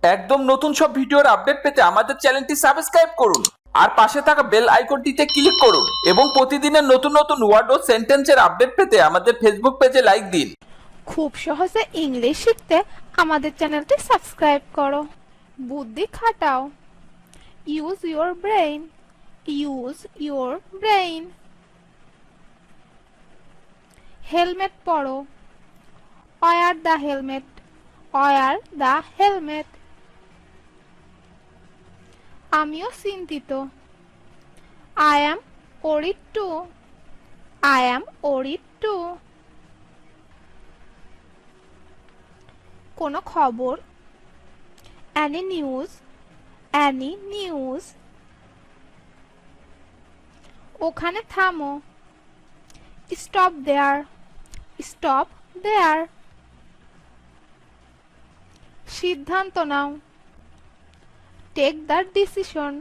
একদম নতুন সব ভিডিওর আপডেট পেতে আমাদের চ্যানেলটি সাবস্ক্রাইব করুন আর পাশে থাকা বেল আইকনটিতে ক্লিক করুন এবং প্রতিদিনের নতুন নতুন ওয়ার্ড ও সেন্টেন্সের আপডেট পেতে আমাদের ফেসবুক পেজে লাইক দিন। খুব সহজে ইংলিশ শিখতে আমাদের চ্যানেলটি সাবস্ক্রাইব করো। বুদ্ধি খাটাও। Use your brain. Use your brain. Helmet পরো। Wear the helmet. Wear the helmet. আমিও চিন্তিত। I am worried too. I am worried too. কোনো খবর। Any news. Any news. ওখানে থামো। Stop there. Stop there. সিদ্ধান্ত নাও। Take the decision.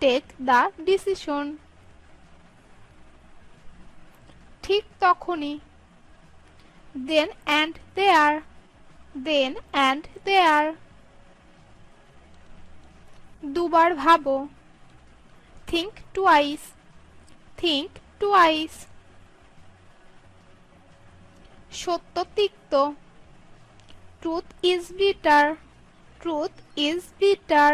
Take the decision. ঠিক তখনই। Then and there. Then and there. দুবার ভাবো। Think twice. Think twice. সত্য তিক্ত। Truth is bitter. Truth is bitter.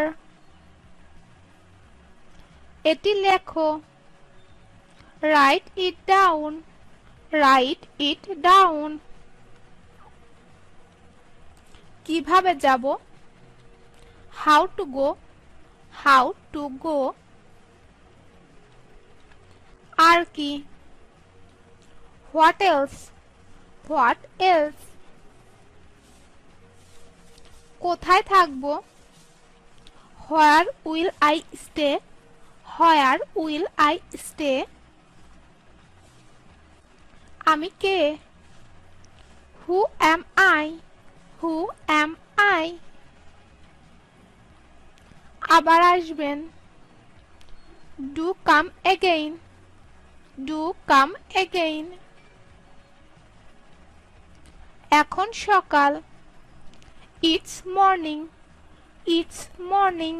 এটি লেখো। Write it down. Write it down. কিভাবে যাব? How to go. How to go. আর কি? What else? What else? কোথায় থাকবো? Where will I stay? Where will I stay? আমি কে? Who am I? Who am I? আবার আসবেন। Do come again. Do come again. এখন সকাল। It's morning. It's morning.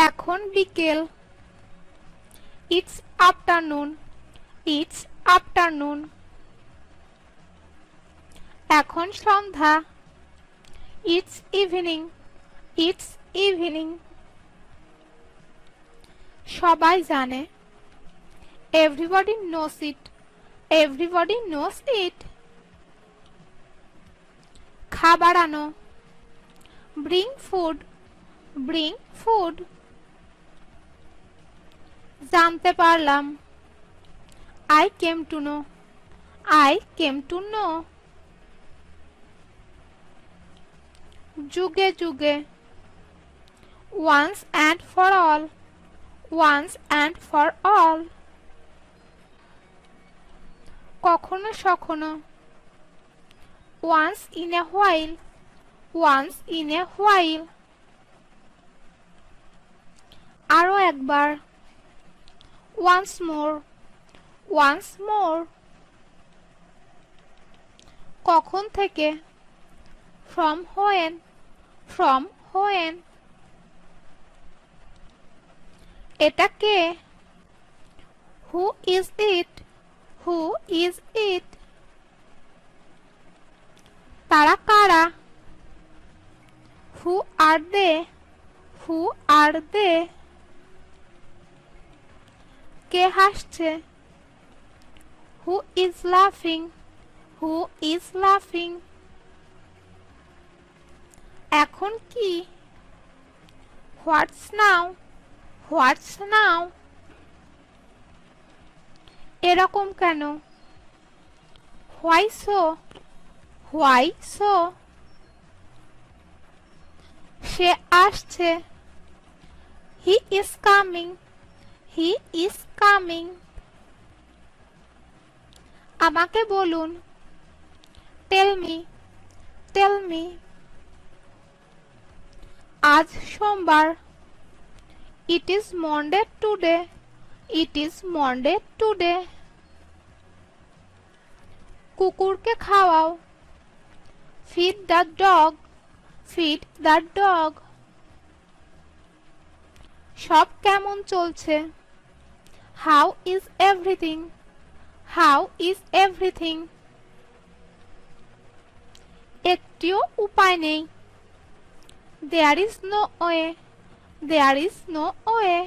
এখন বিকেল। It's afternoon. It's afternoon. এখন সন্ধ্যা। It's evening. It's evening. সবাই জানে। Everybody knows it. Everybody knows it. খাবার আনো। Bring food. Bring food. জানতে পারলাম। I came to know. I came to know. যুগে যুগে। Once and for all. Once and for all. কখনো সখনো। Once in a while. Once in a while. আরো একবার। Once more. Once more. কখন থেকে? From when. From when. এটা কে? Who is it? Who is it? তারা কারা? Who are they? Who are they? কে হাসছে? Who is laughing? Who is laughing? এখন কি? What's now? What's now? এরকম কেন? Why so? Why so? সে আসছে। He is coming. He is coming. আমাকে বলুন। Tell me. Tell me. আজ সোমবার। It is Monday today. It is Monday today. কুকুরকে খাওয়াও। Feed the dog. feed the dog. সব কেমন চলছে? How is everything? How is everything? একটিও উপায় নেই। There is no way. There is no way.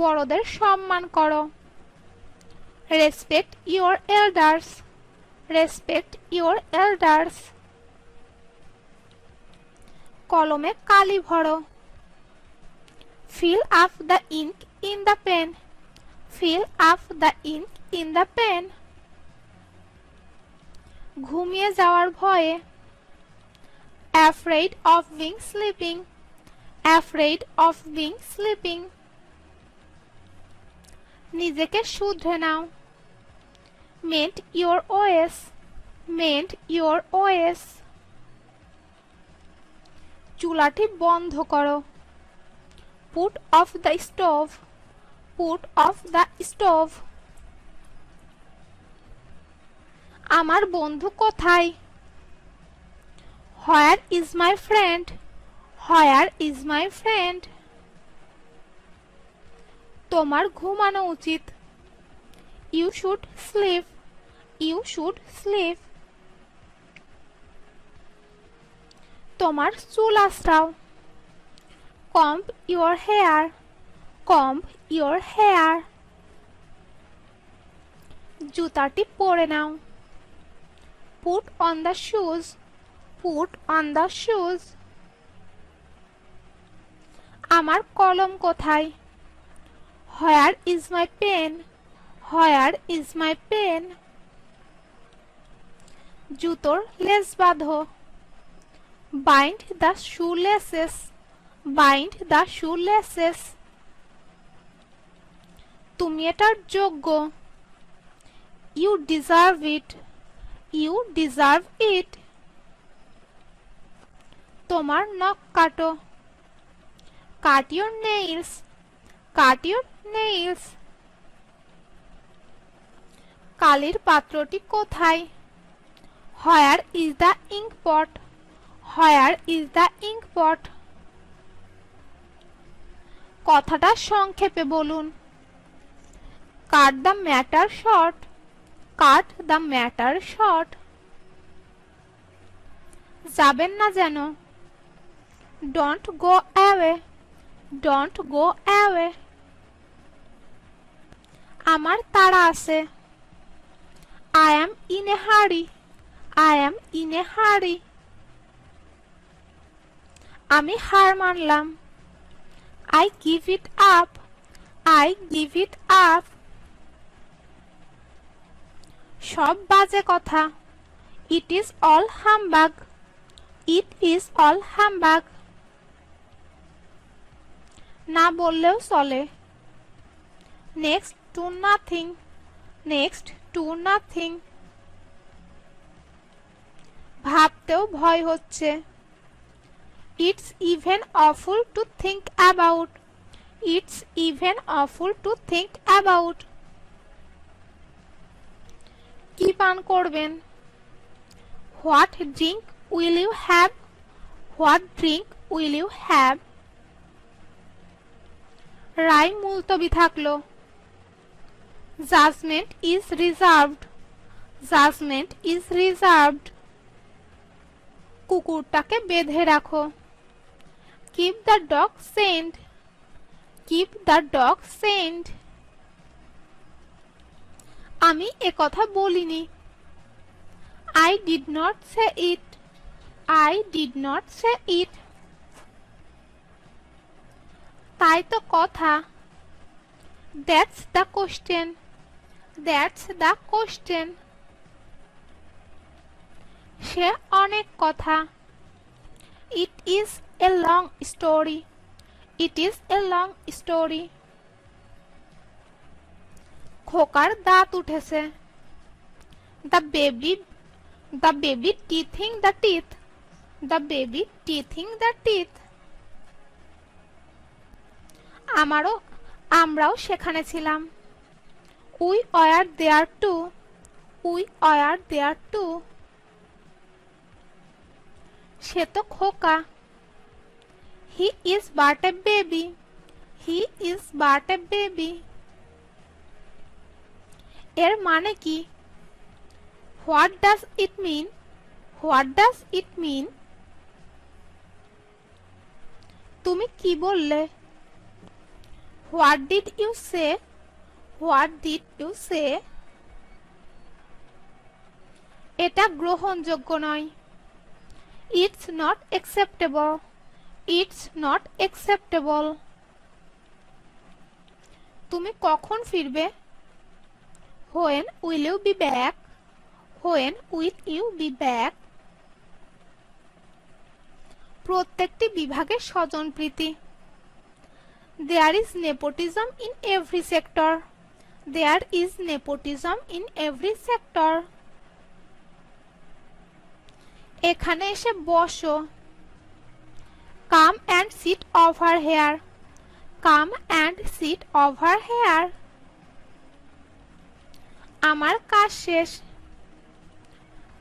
বড়দের সম্মান করো। Respect your elders. Respect your elders. কলমে কালি ভরো। Fill up the ink in the pen. Fill up the ink in the pen. ঘুমিয়ে যাওয়ার ভয়ে। Afraid of being sleeping. Afraid of being sleeping. নিজেকে শুধরে নাও। Mend your ways. Mend your ways. চুলাটি বন্ধ করো। Put off the stove. Put off the stove. আমার বন্ধু কোথায়? Where is my friend? Where is my friend? তোমার ঘুমানো উচিত। You should sleep. You should sleep. তোমার চুল আঁচড়াও। Comb your hair. Comb your hair. জুতাটি পরে নাও। Put on the shoes. Put on the shoes. আমার কলম কোথায়? Where is my pen? Where is my pen? জুতোর লেস বাঁধো। Bind the shoelaces. Bind the shoelaces. তুমি এটার যোগ্য। You deserve it. You deserve it. তোমার নখ কাটো। Cut your nails. Cut your nails. কালির পাত্রটি কোথায়? Where is the ink pot? Where is the ink pot? কথাটা সংক্ষেপে বলুন। Cut the matter short. Cut the matter short. যাবেন না যেন। Don't go away. Don't go away. আমার তাড়া আছে। I am in a hurry. I am in a hurry. আমি হার মানলাম। I give it up. I give it up. সব বাজে কথা। It is all humbug. It is all humbug. না বললেও চলে। Next to nothing. Next to nothing. ভাবতেও ভয় হচ্ছে। It's even awful to think about. It's even awful to think about. কি পান করবেন? What drink will you have? What drink will you have? রায় মুলতবি থাকলো। Judgment is reserved. Judgment is reserved. কুকুরটাকে বেঁধে রাখো। Keep the dog chained. Keep the dog chained. আমি একথা বলিনি। I did not say it. I did not say it. তাই তো কথা। That's the question. That's the question. সে অনেক কথা। It is a long story. It is a long story. খোকার দাঁত উঠেছে। The baby teething the teeth. The baby teething the teeth. আমরাও সেখানে ছিলাম। We were there too. We were there too. সে তো খোকা। He is but a baby. He is but a baby. এর মানে কি? What does it mean? What does it mean? তুমি কি বললে? What did you say? What did you say? এটা গ্রহণযোগ্য নয়। It's not acceptable. It's not acceptable. তুমি কখন ফিরবে? When will you be back? When will you be back? প্রত্যেকটি বিভাগের স্বজনপ্রীতি। There is nepotism in every sector. There is nepotism in every sector. এখানে এসে বসো। Come and sit over here. Come and sit over here. আমার কাজ শেষ।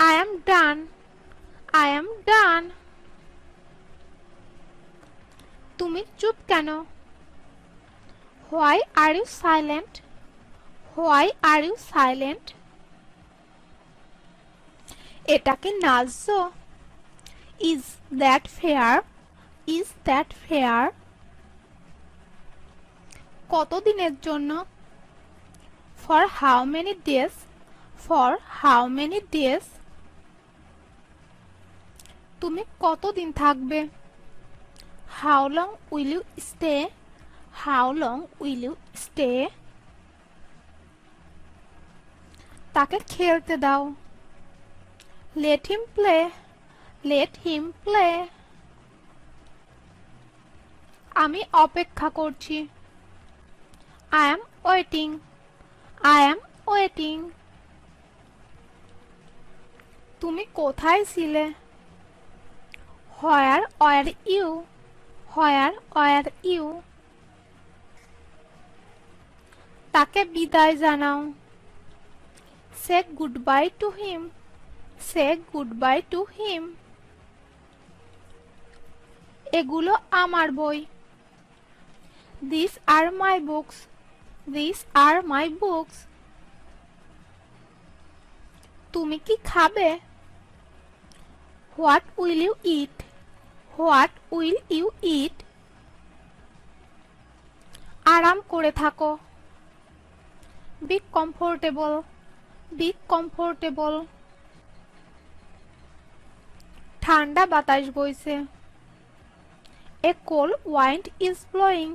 I am done. I am done. তুমি চুপ কেন? Why are you silent? Why are you silent? এটা কি ন্যায্য? Is that fair? Is that fair? কতদিনের জন্য? For how many days? For how many days? তুমি কতদিন থাকবে? How long will you stay? How long will you stay? তাকে খেলতে দাও। Let him play. Let him play. আমি অপেক্ষা করছি। I am waiting. I am waiting. তুমি কোথায় ছিলে? Where were you? Where were you? তাকে বিদায় জানাও। Say goodbye to him. Say goodbye to him. এগুলো আমার বই। These are my books. These are my books. তুমি কি খাবে? What will you eat? What will you eat? আরাম করে থাকো। Be comfortable. Be comfortable. ঠান্ডা বাতাস বইছে। A cold wind is blowing.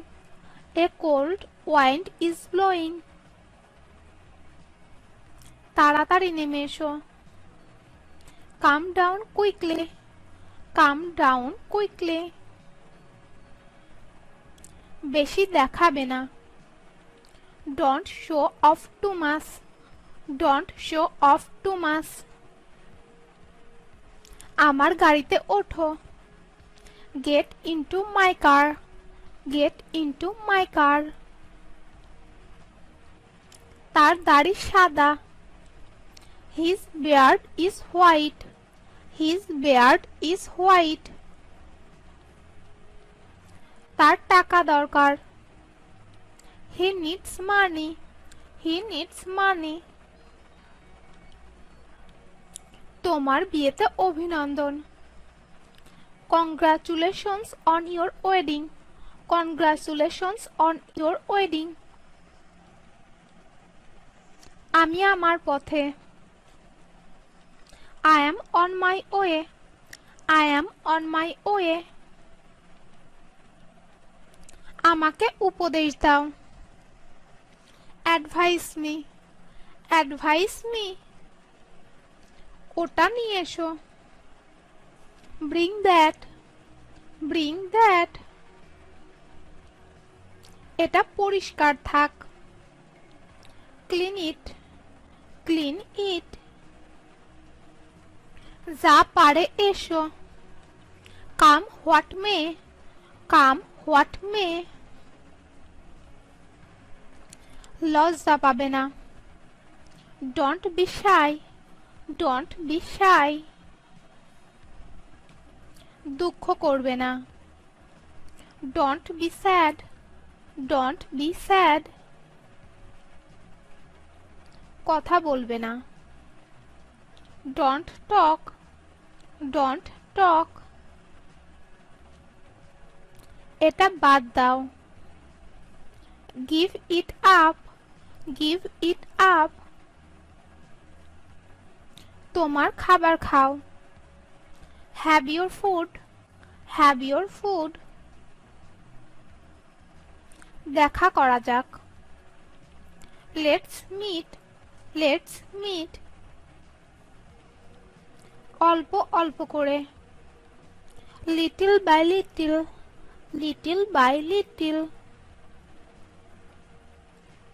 A cold wind is blowing. তাড়াতাড়ি নেমে এসো। Come down quickly. Come down quickly. বেশি দেখাবে না। Don't show off too much. Don't show off too much. আমার গাড়িতে ওঠো। Get into my car. Get into my car. তার দাড়ি সাদা। His beard is white. His beard is white. তার টাকা দরকার। He needs money. He needs money. তোমার বিয়েতে অভিনন্দন। Congratulations on your wedding. Congratulations on your wedding. আমি আমার পথে। I am on my way. I am on my way. আমাকে উপদেশ দাও। Advise me. Advise me. ওটা নিয়ে এসো। Bring that. Bring that. এটা পরিষ্কার থাক। Clean it. Clean it. যা পারে এসো। Come what may. Come what may. লজ্জা পাবে না। Don't be shy. Don't be shy. দুঃখ করবে না। Don't be sad, don't be sad. কথা বলবে না। Don't talk, don't talk. এটা বাদ দাও। Give it up, give it up. তোমার খাবার খাও। Have your food, have your food. দেখা করা যাক। Let's meet, let's meet. অল্প অল্প করে। Little by little, little by little.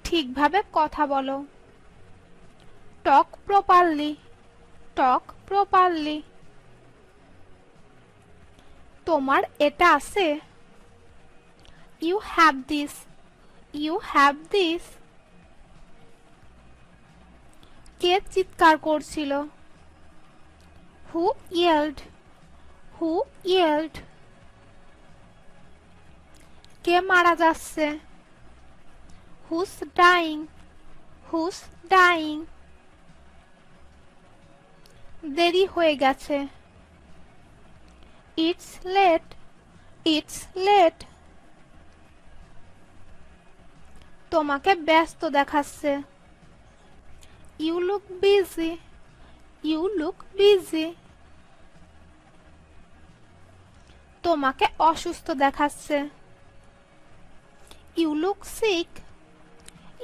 ঠিকভাবে কথা বলো। Talk properly, talk properly. তোমার এটা আছে। You have this, you have this. কে চিৎকার করছিল? হু ইয়েল্ড, হু ইয়েল্ড। কে মারা যাচ্ছে? হুস ডাইং, হুস ডাইং। দেরি হয়ে গেছে। It's late, it's late. তোমাকে ব্যস্ত দেখাচ্ছে। You look busy, you look busy. তোমাকে অসুস্থ দেখাচ্ছে। You look sick,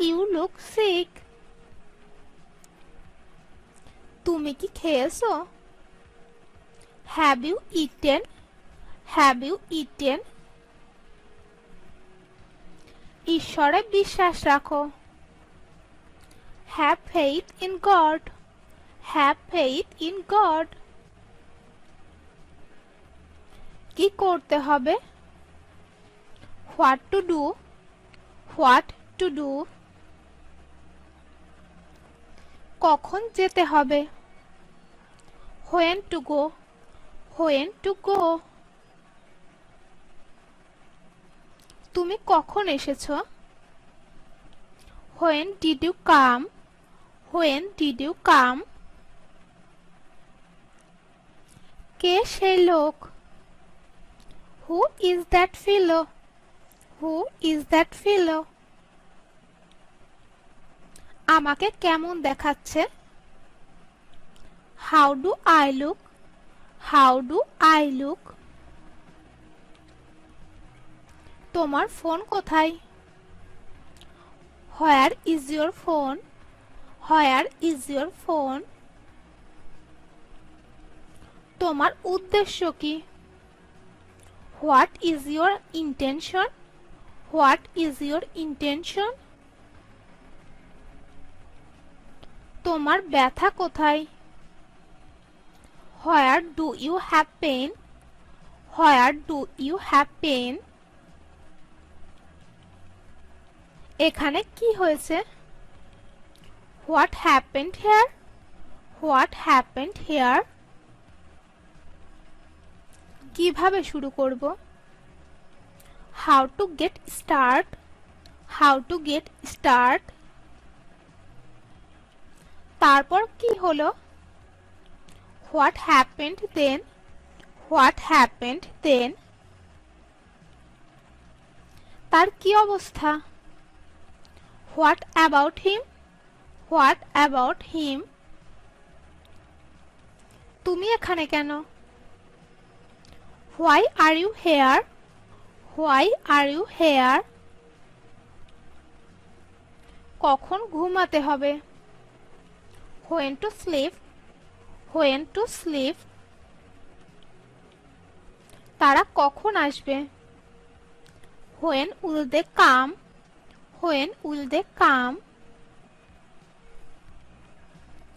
you look sick. তুমি কি খেয়েছো? Have you eaten, have you eaten. ঈশ্বরে বিশ্বাস রাখো। Have faith in God, have faith in God. কি করতে হবে? What to do, what to do. কখন যেতে হবে? When to go, when to go. তুমি কখন এসেছো? When did you come, when did you come. কে সেই লোক? Who is that fellow, who is that fellow. আমাকে কেমন দেখাচ্ছে? How do I look, how do I look. তোমার ফোন কোথায়? Where is your phone, where is your phone. তোমার উদ্দেশ্য কি? What is your intention, what is your intention. তোমার ব্যথা কোথায়? Where do you have pain, where do you have pain. এখানে কি হয়েছে? What happened here, what happened here. কিভাবে শুরু করব? How to get start, how to get start. তারপর কি হলো? What happened then, what happened then. তার কি অবস্থা? What about him, what about him. তুমি এখানে কেন? Why are you here, why are you here. কখন ঘুমাতে হবে? When to sleep, when to sleep. তারা কখন আসবে? When will they come, when will they come.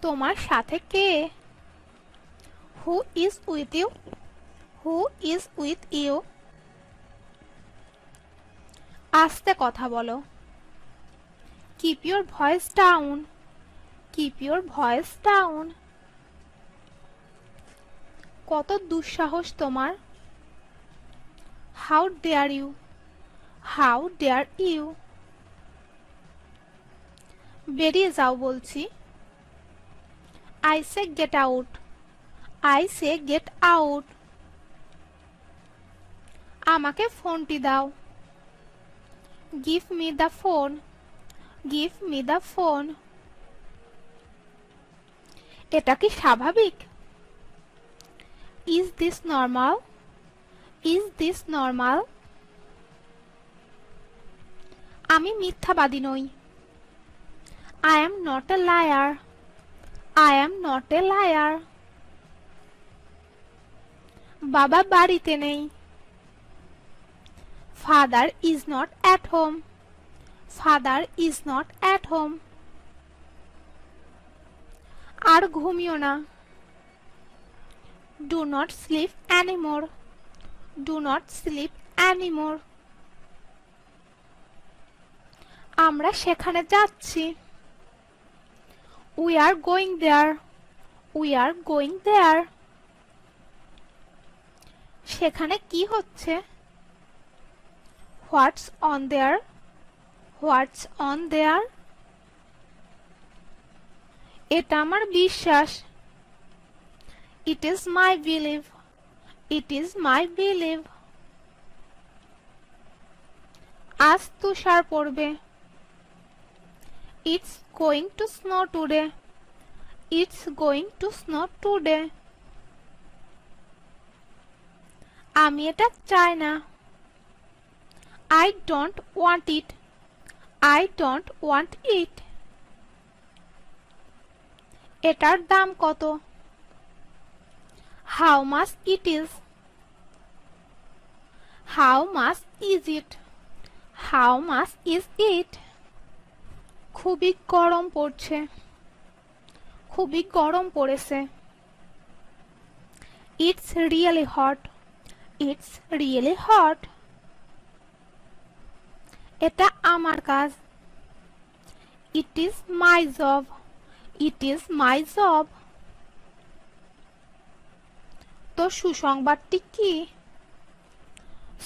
তোমার সাথে কে? Who is with you, who is with you. আস্তে কথা বলো। Keep your voice down, keep your voice down. কত দুঃসাহস তোমার! How dare you? How dare you? বেরিয়ে যাও বলছি। I say get out. I say get out. আমাকে ফোনটি দাও। Give me the phone. Give me the phone. এটা কি স্বাভাবিক? Is this normal? Is this normal? আমি মিথ্যাবাদী নই। I am not a liar. I am not a liar. বাবা বাড়িতে নেই। Father is not at home. Father is not at home. আর ঘুমিও না। Do not sleep anymore. Do not sleep anymore. আমরা সেখানে যাচ্ছি। We are going there. We are going there. সেখানে কি হচ্ছে? What's on there? What's on there? এটা আমার বিশ্বাস। It is my belief. It is my belief. আজ তুষার পড়বে। It's going to snow today. It's going to snow today. আমি এটা চাই না। I don't want it. I don't want it. এটার দাম কত? How much it is? How much is it? How much is it? খুবই গরম পড়ছে। খুবই গরম পড়েছে। It's really hot. It's really hot. এটা আমার কাজ। It is my job. It is my job. তো সুসংবাদটি কি?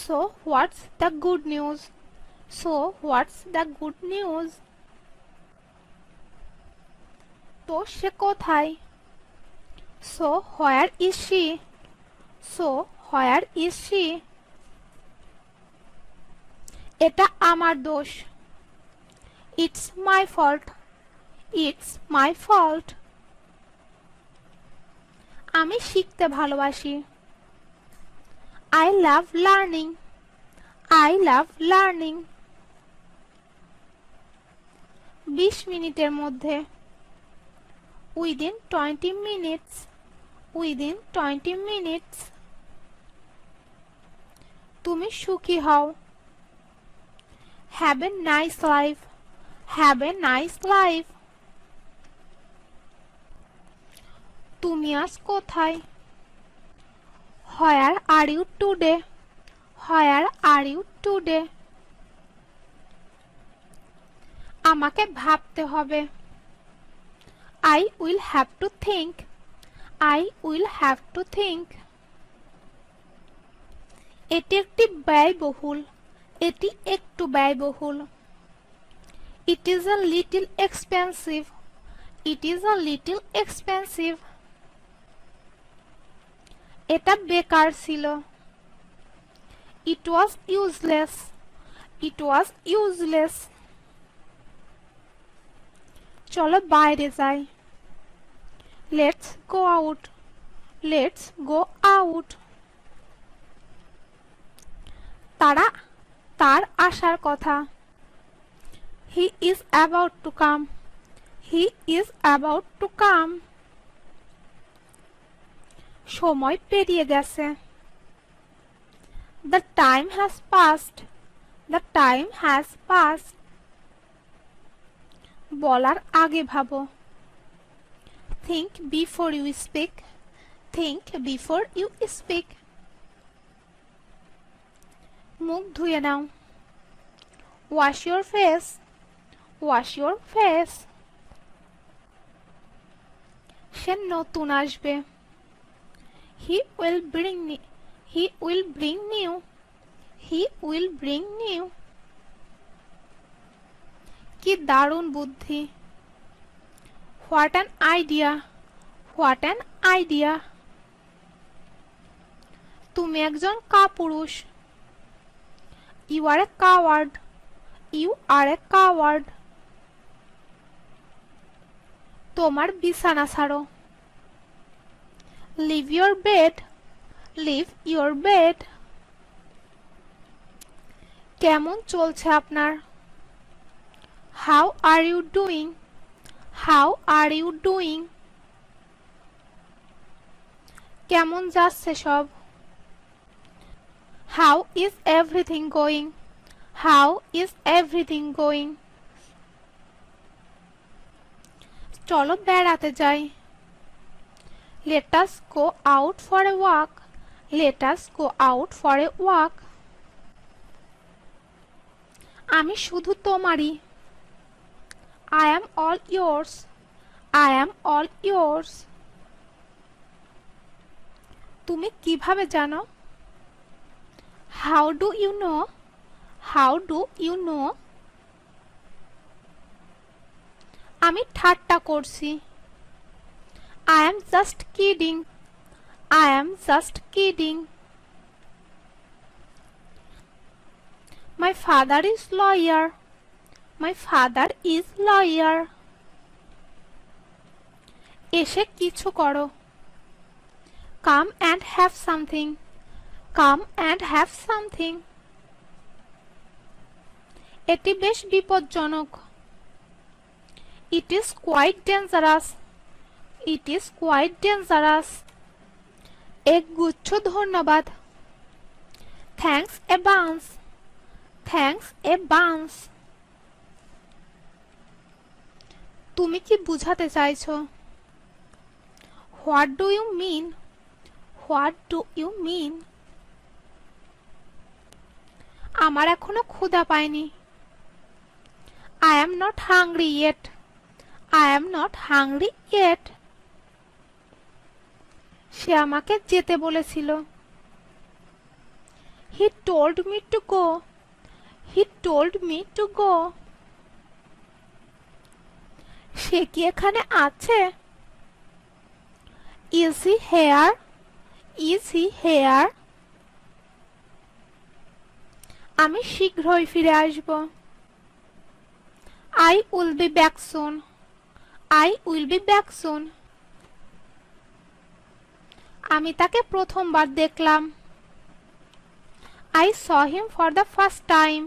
So what's the good news? So what's the good news? তো সে কোথায়? So where is she? So where is she? এটা আমার দোষ। It's my fault. It's my fault. আমি শিখতে ভালোবাসি। I love learning. I love learning. 20 মিনিটের মধ্যে। Within 20 minutes. Within 20 minutes. তুমি সুখী হও। Have a nice life. Have a nice life. তুমি আজ কোথায়? Where are you today? Where are you today? আমাকে ভাবতে হবে। I will have to think. I will have to think. এটি একটি ব্যয়বহুল। এটি একটু ব্যয়বহুল। It is a little expensive. It is a little expensive. এটা বেকার ছিল। It was useless. It was useless. চলো বাইরে যাই। Let's go out. Let's go out. তার আসার কথা। He is about to come. He is about to come. সময় পেরিয়ে গেছে। The time has passed. The time has passed. বলার আগে ভাবো। Think before you speak. Think before you speak. মুখ ধুয়ে নাও। Wash your face. Wash your face. সে নতুন আসবে। He will bring new. He will bring new. কি দারুণ বুদ্ধি! What an idea! What an idea! তুমি একজন কাপুরুষ। You are a coward. You are a coward. তোমার বিছানা ছাড়ো। Leave your bed. Leave your bed. কেমন চলছে আপনার? How are you doing? How are you doing? কেমন যাচ্ছে সব? How is everything going? How is everything going? চলো বেড়াতে যাই। Let us go out for a walk. Let us go out for a walk. আমি শুধু তোমারই। I am all yours. I am all yours. তুমি কিভাবে জানো? How do you know? How do you know? আমি ঠাট্টা করছি। I am just kidding. I am just kidding. My father is lawyer. My father is lawyer. এসে কিছু করো। Come and have something. Come and have something. এটি বেশ বিপজ্জনক। It is quite dangerous. It is quite dangerous. এক গুচ্ছ ধন্যবাদ। Thanks a bunch. Thanks a bunch. তুমি কি বুঝাতে চাইছো? What do you mean? What do you mean? আমার এখনো ক্ষুধা পায়নি। I am not hungry yet. I am not hungry yet. সে আমাকে যেতে বলেছিল। He told me to go. He told me to go. সে কি এখানে আছে? Is he here? Is he here? আমি শীঘ্রই ফিরে আসব। I will be back soon. I will be back soon. আমি তাকে প্রথমবার দেখলাম। I saw him for the first time.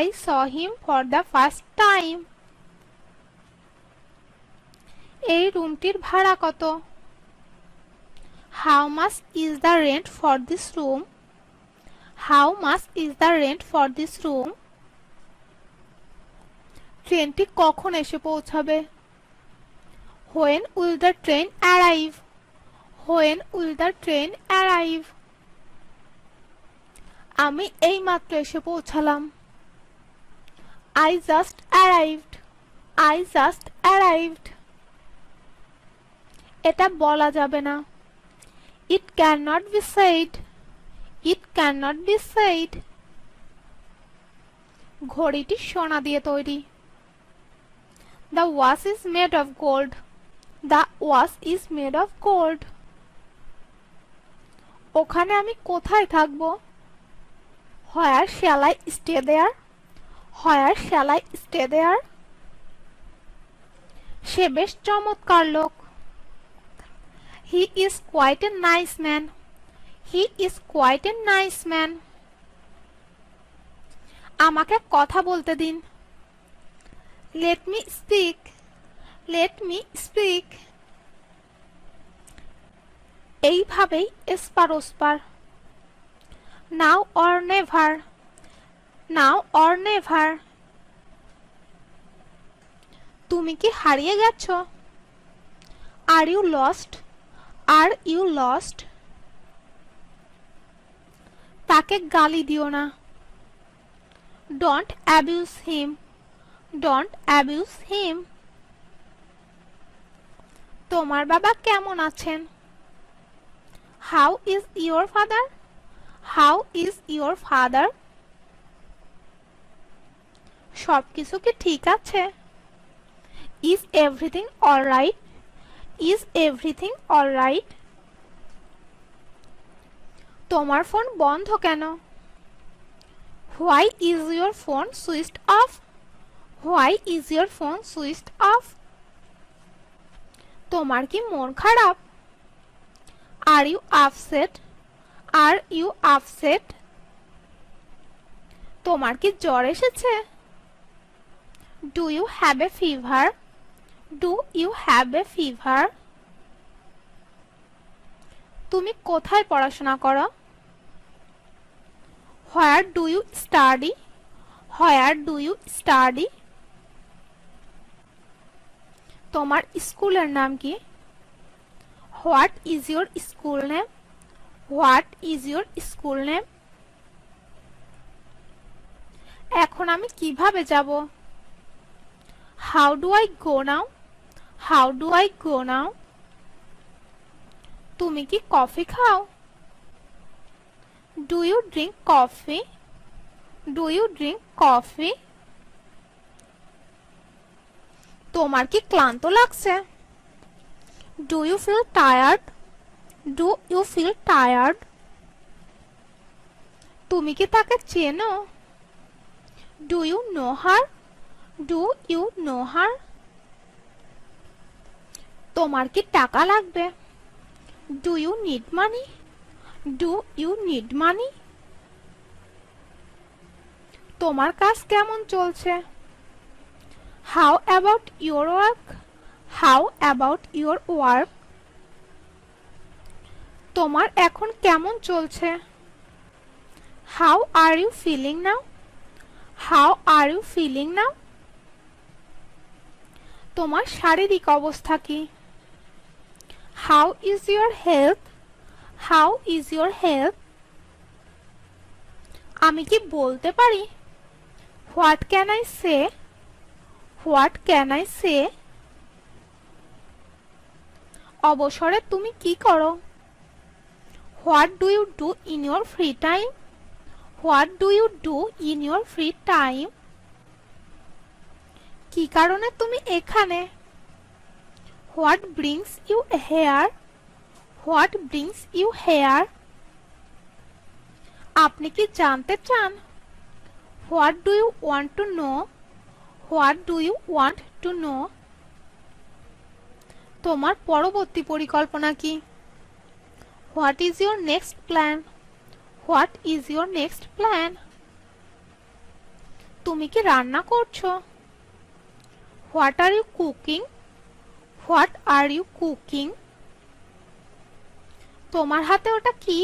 I saw him for the first time. এই রুমটির ভাড়া কত? How much is the rent for this room? How much is the rent for this room? ট্রেনটি কখন এসে পৌঁছাবে? When will the train arrive? When will the train arrive? আমি এইমাত্র এসে পৌঁছালাম। I just arrived. I just arrived. এটা বলা যাবে না। It cannot be said. It cannot be said. ঘড়িটি সোনা দিয়ে তৈরি। The watch is made of gold. The watch is made of gold. ওখানে আমি কোথায় থাকব? Where shall I stay there? Where shall I stay there? সে বেশ চমৎকার লোক। He is quite a nice man. He is quite a nice man. আমাকে কথা বলতে দিন। Let me speak. Let me speak. এইভাবেই এসপার ওসপার। Now or never. Now or never. তুমি কি হারিয়ে গেছো? Are you lost? Are you lost? তাকে গালি দিও না। Don't abuse him. Don't abuse him. তোমার বাবা কেমন আছেন? How is your father? How is your father? সবকিছু কি ঠিক আছে? Is everything alright? Is everything alright? তোমার ফোন বন্ধ কেন? Why is your phone switched off? Why is your phone switched off? তোমার কি মন খারাপ? Are you upset? Are you upset? তোমার কি জ্বর এসেছে? Do you have a fever? Do you have a fever? তুমি কোথায় পড়াশোনা করো? Where do you study? Where do you study? তোমার স্কুলের নাম কি? What is your school name? What is your school name? এখন আমি কিভাবে যাব? How do I go now? How do I go now? তুমি কি কফি খাও? Do you drink coffee? Do you drink coffee? তোমার কি ক্লান্ত লাগছে? Do you feel tired? Do you feel tired? তুমি কি তাকে চেনো? Do you know her? Do you know her? তোমার কি টাকা লাগবে? Do you need money? Do you need money? তোমার কাজ কেমন চলছে? How about your work? How about your work? তোমার এখন কেমন চলছে? How are you feeling now? How are you feeling now? তোমার শারীরিক অবস্থা কি? How is your health? How is your health? আমি কি বলতে পারি? What can I say? What can I say? অবসরে তুমি কি করো? What do you do in your free time? What do you do in your free time? কি কারণে তুমি এখানে? What brings you here? What brings you here? আপনি কি জানতে চান? What do you want to know? What do you want to know? তোমার পরবর্তী পরিকল্পনা কি? What is your next plan? What is your next plan? তুমি কি রান্না করছো? What are you cooking? What are you cooking? তোমার হাতে ওটা কি?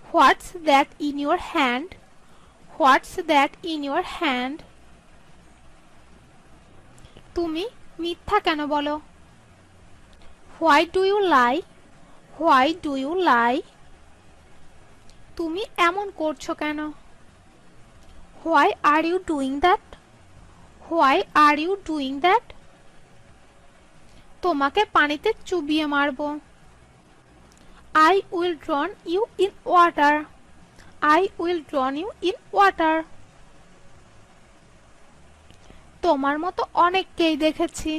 What's that in your hand? What's that in your hand? তুমি মিথ্যা কেন বলো? Why do you lie? Why do you lie? তুমি এমন করছো কেন? Why are you doing that? Why are you doing that? তোমাকে পানিতে চুবিয়ে মারবো। I will drown you in water. I will drown you in water. তোমার মতো অনেককেই দেখেছি।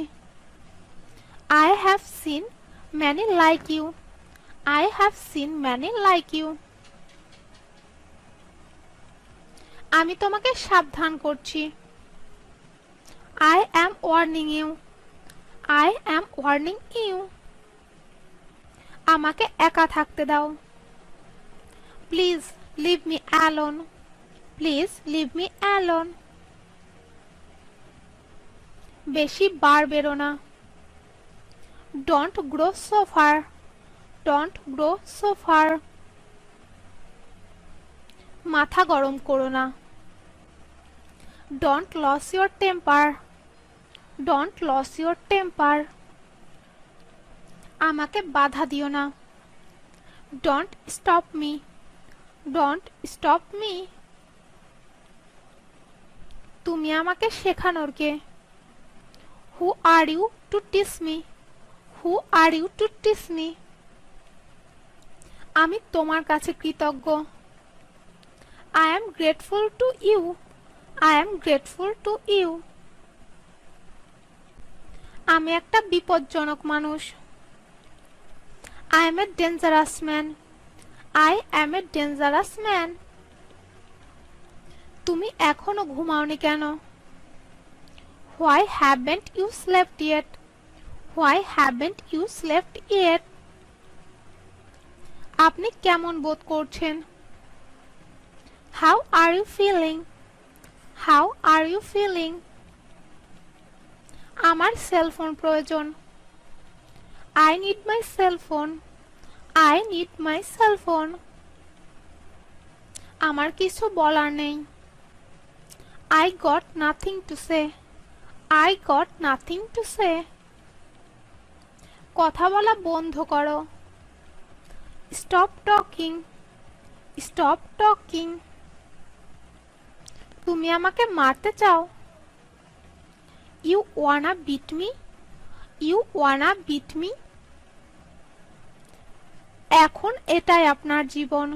I have seen many like you. I have seen many like you. আমি তোমাকে সাবধান করছি। I am warning you. I am warning you. আমাকে একা থাকতে দাও। Please leave me alone. Please leave me alone. বেশি বার বেরো না। Don't grow so far. Don't grow so far. মাথা গরম করো না। Don't lose your temper. Don't lose your temper. আমাকে বাধা দিও না। Don't stop me. Don't stop me. তুমি আমাকে শেখানোর কে? Who are you to teach me? Who are you to teach me? আমি তোমার কাছে কৃতজ্ঞ। I am grateful to you. I am grateful to you. আমি একটা বিপজ্জনক মানুষ। I am a dangerous man. I am a dangerous man. তুমি এখনো ঘুমাওনি কেন? Why haven't you slept yet? Why haven't you slept yet? আপনি কেমন বোধ করছেন? How are you feeling? How are you feeling? আমার সেল ফোন প্রয়োজন। I need my cell phone. I need my cell phone. আমার কিছু বলার নেই। I got nothing to say. I got nothing to say. কথা বলা বন্ধ করো। Stop talking. Stop talking. তুমি আমাকে মারতে চাও? You wanna beat me? You wanna beat me? এখন এটাই আপনার জীবন।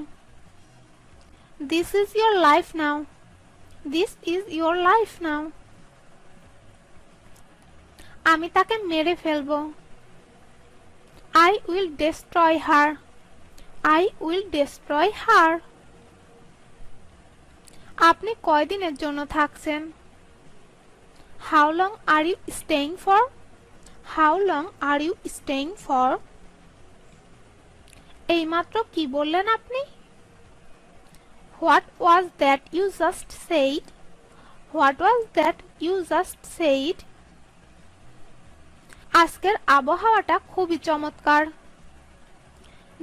This is your life now. This is your life now. আমি তাকে মেরে ফেলবো। I will destroy her. I will destroy her. আপনি কয়দিনের জন্য থাকছেন? How long are you staying for? How long are you staying for? এইমাত্র কি বললেন আপনি? What was that you just said? What was that you just said? আজকের আবহাওয়াটা খুবই চমৎকার।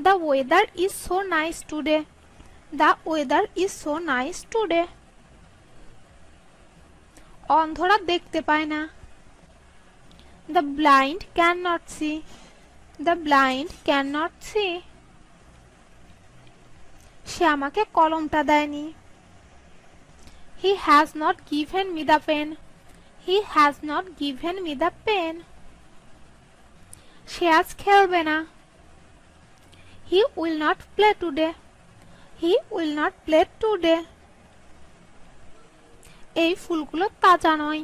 The weather is so nice today. The weather is so nice today. অন্ধরা দেখতে পায় না। The blind cannot see. The blind cannot see. সে আমাকে কলমটা দেয়নি। He has not given me the pen. He has not given me the pen. সে আজ খেলবে না। He will not play today. He will not play today. এই ফুলগুলো তাজা নয়।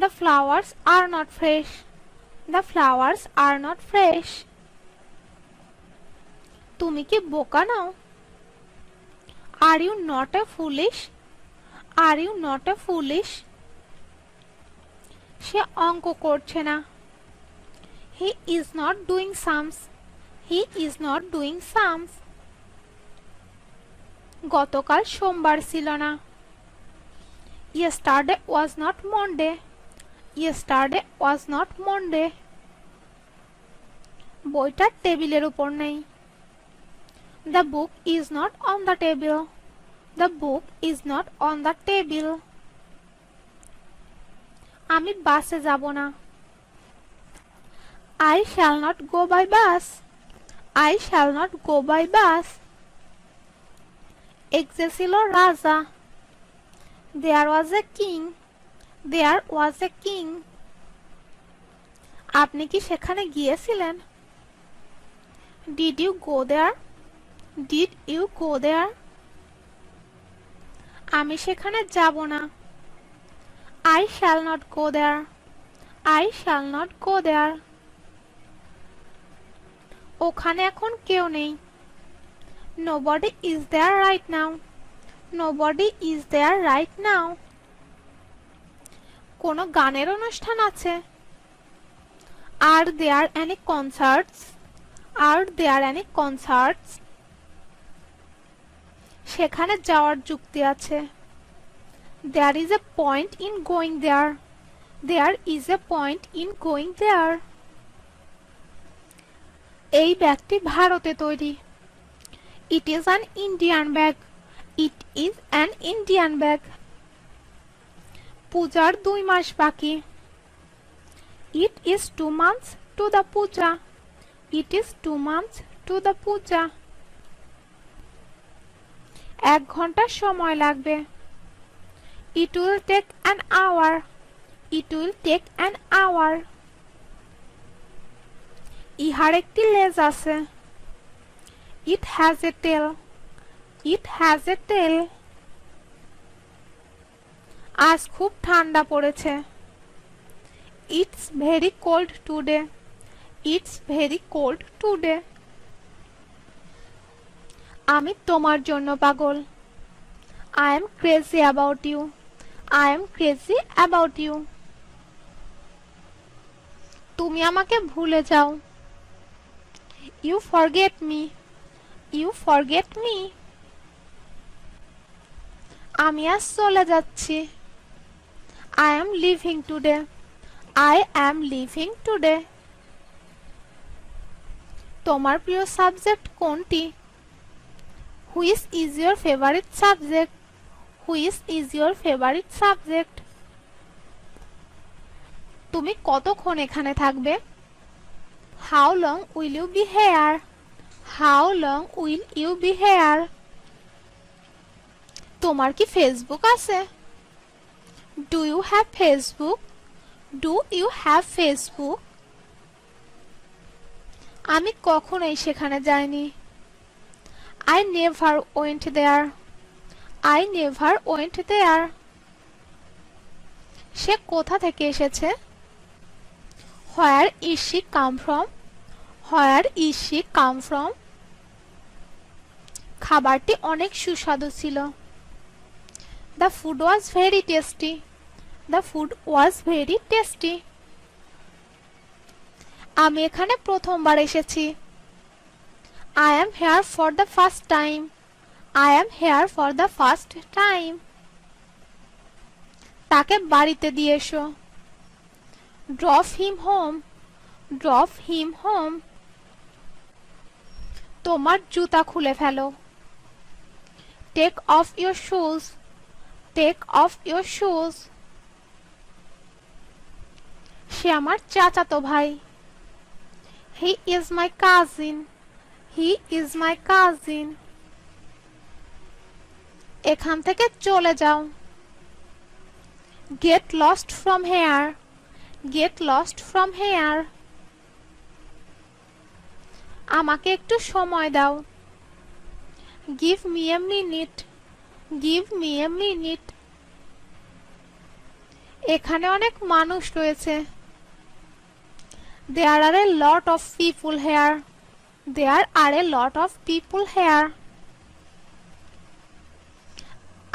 The flowers are not fresh. The flowers are not fresh. তুমি কি বোকা নও? Are you not a foolish? Are you not a foolish? সে অঙ্ক করছে না। He is not doing sums. He is not doing sums. গতকাল সোমবার ছিল না। Yesterday was not Monday. Yesterday was not Monday. বইটা টেবিলের উপর নেই। The book is not on the table. The book is not on the table. আমি বাসে যাব না। I shall not go by bus. I shall not go by bus. এক্সে ছিল রাজা। There was a king. There was a king. আপনি কি সেখানে গিয়েছিলেন? Did you go there? Did you go there? আমি সেখানে যাব না। I shall not go there. I shall not go there. ওখানে এখন কেউ নেই। Nobody is there right now. Nobody is there right now. কোনো গানের অনুষ্ঠান আছে? Are there any concerts? Are there any concerts? সেখানে যাওয়ার যুক্তি আছে। There is a point in going there. There is a point in going there. এই ব্যাগটি ভারতে তৈরি। It is an Indian bag. It is an Indian bag. পূজার 2 মাস বাকি। It is 2 months to the puja. It is 2 months to the puja. 1 ঘন্টা সময় লাগবে। It will take an hour. It will take an hour. ইহার একটি লেজ আছে। It has a tail. It has a tail. আজ খুব ঠান্ডা পড়েছে। It's very cold today. It's very cold today. আমি তোমার জন্য পাগল। I am crazy about you. I am crazy about you. তুমি আমাকে ভুলে যাও। You forget me. You forget me. আমি আজ চলে যাচ্ছি। I am leaving today. I am leaving today. তোমার প্রিয় সাবজেক্ট কোনটি? Which is your favorite subject? Which is your favorite subject? তুমি কতক্ষণ এখানে থাকবে? How long will you be here? How long will you be here? তোমার কি Facebook আছে? Do you have Facebook? Do you have Facebook? আমি কখনোই সেখানে যাইনি। I never went there. I never went there. সে কোথা থেকে এসেছে? Where is she come from? Where is she come from? খাবারটি অনেক সুস্বাদু ছিল। The food was very tasty. The food was very tasty. আমি এখানে প্রথমবার এসেছি। I am here for the first time. I am here for the first time. তাকে বাড়িতে দিয়ে এসো। Drop him home. Drop him home. তোমার জুতা খুলে ফেলো। Take off your shoes. Take off your shoes. সে আমার চাচাতো ভাই। He is my cousin. He is my cousin. এখান থেকে চলে যাও। Get lost from here. Get lost from here. আমাকে একটু সময় দাও। Give me a minute. Give me a minute. এখানে অনেক মানুষ রয়েছে। There are a lot of people here. There are a lot of people here.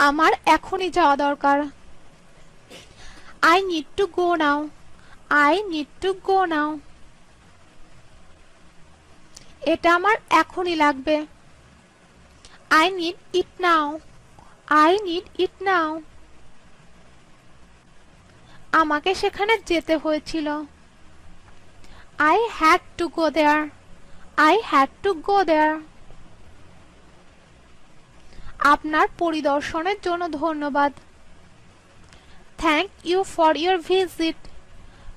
আমার এখনই যাওয়া দরকার। I need to go now. I need to go now. এটা আমার এখনই লাগবে। I need it now. I need it now. আমাকে সেখানে যেতে হয়েছিল। I had to go there. I had to go there. আপনার পরিদর্শনের জন্য ধন্যবাদ। Thank you for your visit.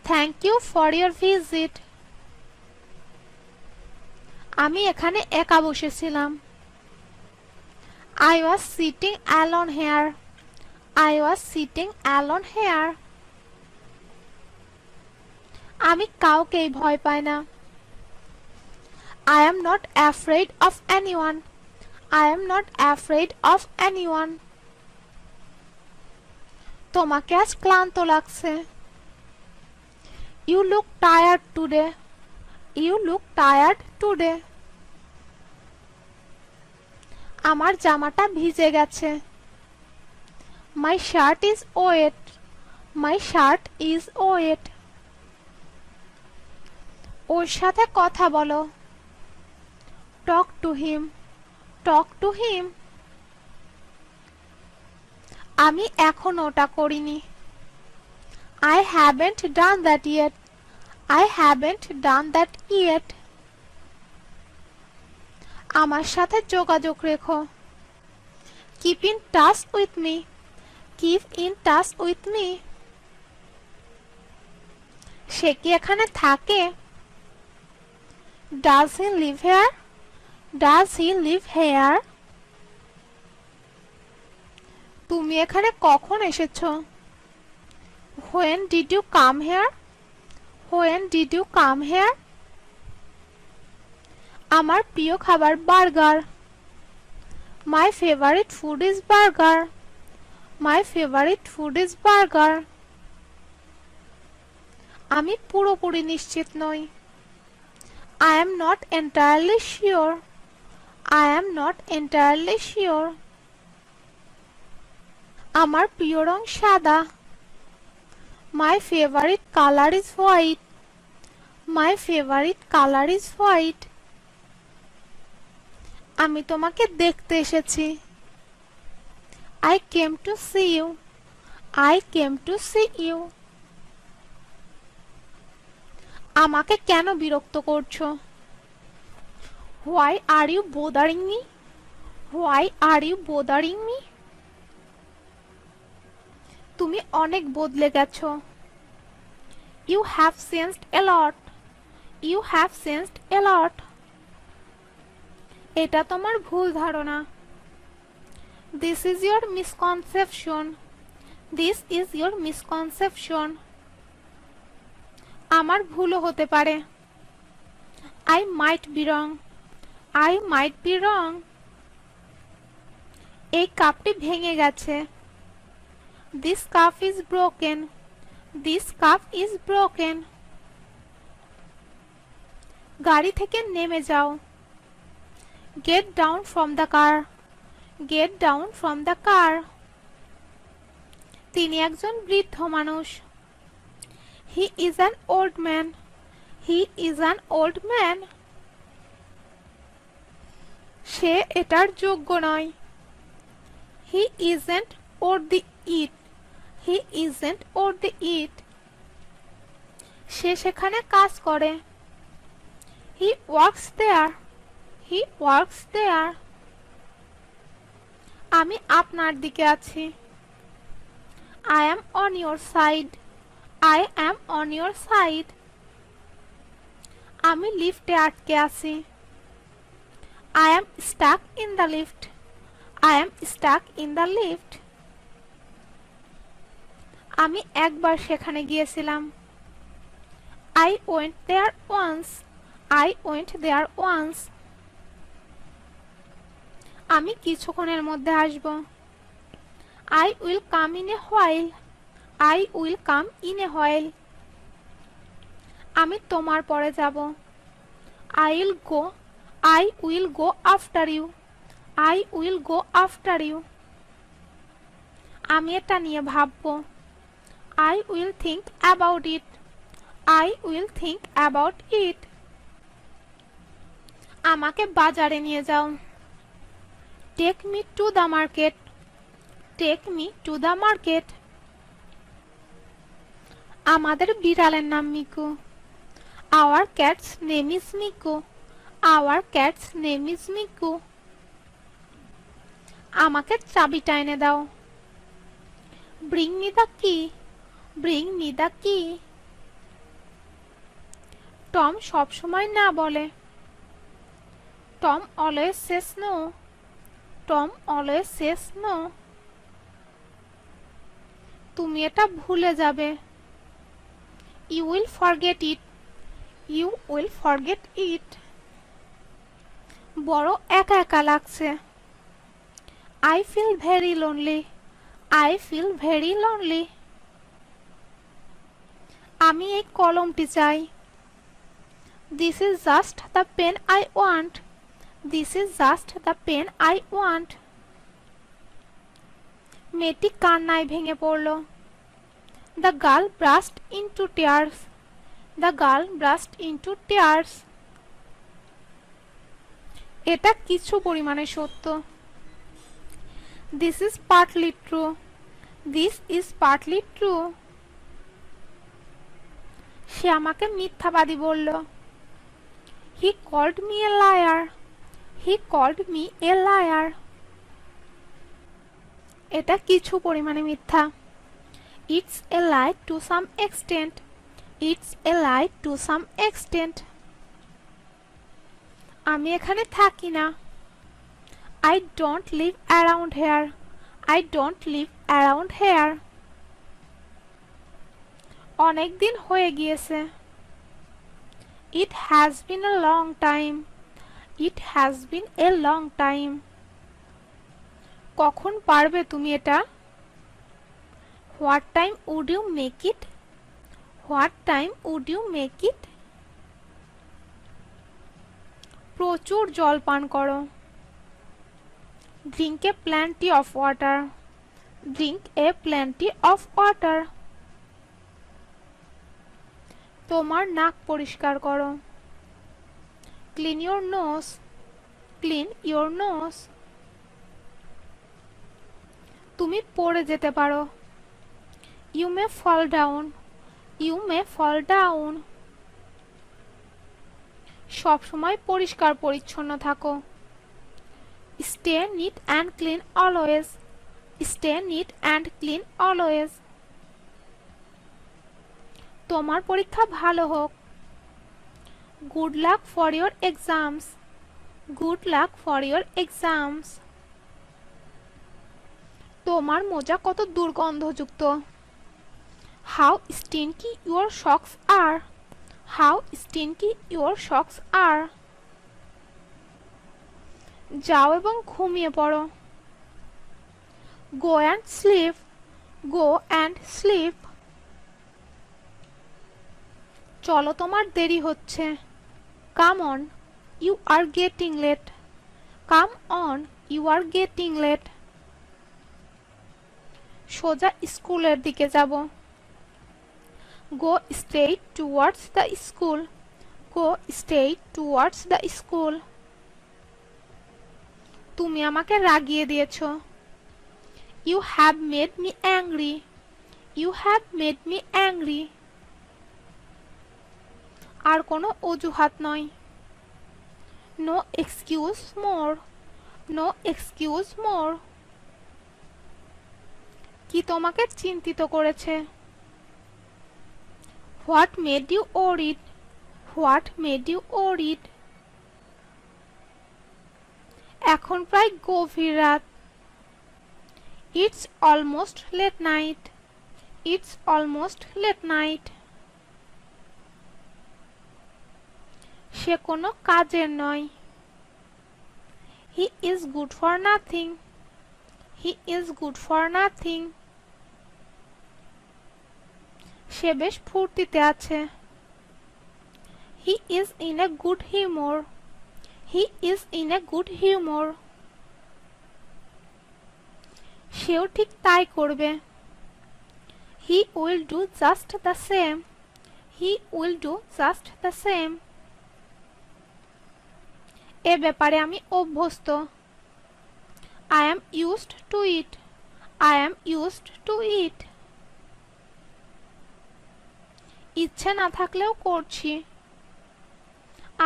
Thank you for your visit. আমি এখানে একা বসেছিলাম। I was sitting alone here. I was sitting alone here. আমি কাউকেই ভয় পাই না। I am not afraid of anyone. I am not afraid of anyone. তোমাকে আজ ক্লান্ত লাগছে। You look tired today. You look tired today. আমার জামাটা ভিজে গেছে। My shirt is wet. My shirt is wet. ওর সাথে কথা বলো। Talk to him. Talk to him. আমি এখনো ওটা করিনি। I haven't done that yet. I haven't done that yet. আমার সাথে যোগাযোগ রেখো। Keep in touch with me. Keep in touch with me. সে কি এখানে থাকে? Does he live here? Does he live here? তুমি এখানে কখন এসেছো? When did you come here? When did you come here? আমার প্রিয় খাবার burger. My favorite food is burger. My favorite food is burger. আমি পুরোপুরি নিশ্চিত নই। I am not entirely sure. I am not entirely sure. আমার প্রিয় রং সাদা। My favorite color is white. My favorite color is white. আমি তোমাকে দেখতে এসেছি। I came to see you. I came to see you. আমাকে কেন বিরক্ত করছো? Why are you bothering me? Why are you bothering me? তুমি অনেক বদলে গেছো। You have changed a lot. You have changed a lot. এটা তোমার ভুল ধারণা। This is your misconception. This is your misconception. আমার ভুলও হতে পারে। I might be wrong. I might be wrong. এই কাপটি ভেঙে গেছে। This cup is broken. This cup is broken. গাড়ি থেকে নেমে যাও। Get down from the car. Get down from the car. তিনি একজন বৃদ্ধ মানুষ। He is an old man. He is an old man. সে এটার যোগ্য নয়। He isn't worthy it. He isn't worthy it. সে সেখানে কাজ করে। He works there. He works there. আমি আপনার দিকে আছি। I am on your side. I am on your side. আমি লিফটে আটকে আছি। I am stuck in the lift. I am stuck in the lift. আমি একবার সেখানে গিয়েছিলাম। I went there once. I went there once. আমি কিছুক্ষণের মধ্যে আসব। I will come in a while. I will come in a while. আমি তোমার পরে যাব। I will go. I will go after you. I will go after you. আমি এটা নিয়ে ভাববো। I will think about it. I will think about it. আমাকে বাজারে নিয়ে যাও। Take me to the market. Take me to the market. আমাদের বিড়ালের নাম Miku. Our cat's name is Miku. Our cat's name is Miku. আমাকে চাবিটা এনে দাও। Bring me the key. Bring me the key. Tom সবসময় না বলে। Tom always says no. Tom always says no. তুমি এটা ভুলে যাবে। You will forget it. You will forget it. বড় একা একা লাগছে। I feel very lonely. I feel very lonely. আমি এই কলমটি চাই। This is just the pen I want. This is just the pen I want. মেয়েটি কান্নায় ভেঙে পড়ল। The girl burst into tears. The girl burst into tears. এটা কিছু পরিমাণে সত্য। This is partly true. This is partly true. সে আমাকে মিথ্যাবাদী বলল। He called me a liar. He called me a liar. এটা কিছু পরিমাণে মিথ্যা। It's a lie to some extent. It's a lie to some extent. আমি এখানে থাকি না। I don't live around here. I don't live around here. অনেক দিন হয়ে গিয়েছে। It has been a long time. It has been a long time. কখন পারবে তুমি এটা? What time would you make it? What time would you make it? প্রচুর জল পান করো। Drink a plenty of water. Drink a plenty of water. তোমার নাক পরিষ্কার করো। Clean your nose. Clean your nose. তুমি পড়ে যেতে পারো। You may fall down. You may fall down. সব সময় পরিষ্কার পরিচ্ছন্ন থাকো। Stay neat and clean always. Stay neat and clean always. তোমার পরীক্ষা ভালো হোক। Good luck for your exams. Good luck for your exams. তোমার মোজা কত দুর্গন্ধযুক্ত। How stinky your socks are. How stinky your socks are. যাও এবং ঘুমিয়ে পড়ো। Go and sleep. Go and sleep. চলো তোমার দেরি হচ্ছে। Come on, you are getting late. Come on, you are getting late. সোজা স্কুলের দিকে যাব। Go straight towards the school. Go straight towards the school. তুমি আমাকে রাগিয়ে দিয়েছো। You have made me angry. You have made me angry. আর কোনো অজুহাত নয়। No excuse more. No excuse more. কি তোমাকে চিন্তিত করেছে? What made you worried? What made you worried? এখন প্রায় গভীর রাত। It's almost late night. It's almost late night. সে কোনো কাজের নয়। He is good for nothing. He is good for nothing. সে বেশ ফুর্তিতে আছে। He is in a good humor. He is in a good humor. সেও ঠিক তাই করবে। He will do just the same. He will do just the same. এ ব্যাপারে আমি অভ্যস্ত। I am used to it. I am used to it. ইচ্ছে না থাকলেও করছি।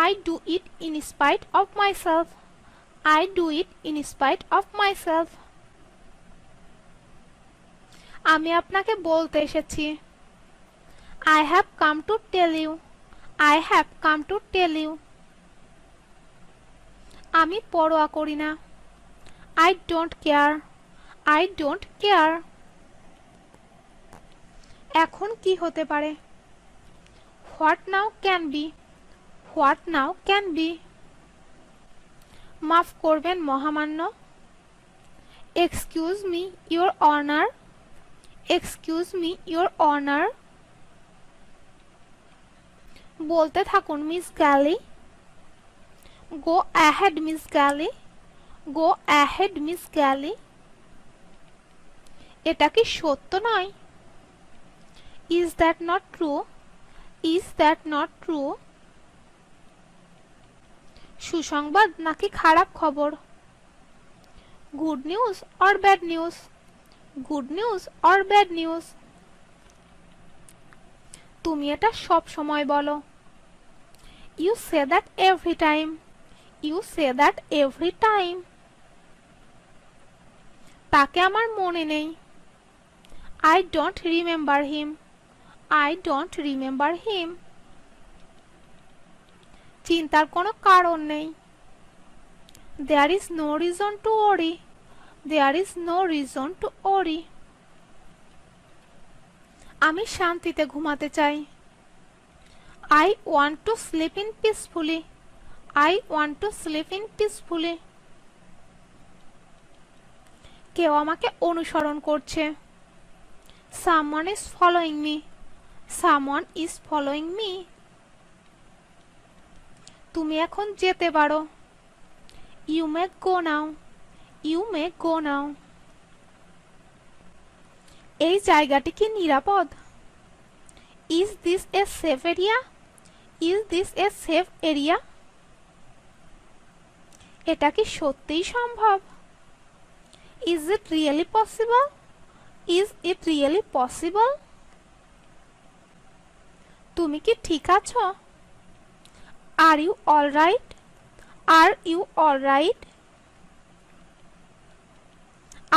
I do it in spite of myself. I do it in spite of myself. আমি আপনাকে বলতে এসেছি। I have come to tell you. I have come to tell you. আমি পরোয়া করি না। I don't care. I don't care. এখন কি হতে পারে? What now can be? What now can be? মাফ করবেন মহামান্য। Excuse me, your honor. Excuse me, your honor. বলতে থাকুন miss galley. Go ahead, Miss Gally. Go ahead, Miss Gally. এটা কি সত্য নয়? Is that not true? Is that not true? সুসংবাদ নাকি খারাপ খবর? Good news or bad news? Good news or bad news? তুমি এটা সব সময় বলো। You say that every time. You say that every time. তাকে আমার মনে নেই। I don't remember him. I don't remember him. চিন্তার কোনো কারণ নেই। There is no reason to worry. There is no reason to worry. আমি শান্তিতে ঘুমাতে চাই। I want to sleep in peacefully. I want to sleep in peacefully. কেউ আমাকে অনুসরণ করছে। Someone is following me. Someone is following me. তুমি এখন যেতে পারো। You may go now. You may go now. এই জায়গাটি কি নিরাপদ? Is this a safe area? Is this a safe area? এটা কি সত্যিই সম্ভব? Is it really possible? Is it really possible? তুমি কি ঠিক আছো? Are you all right? Are you all right?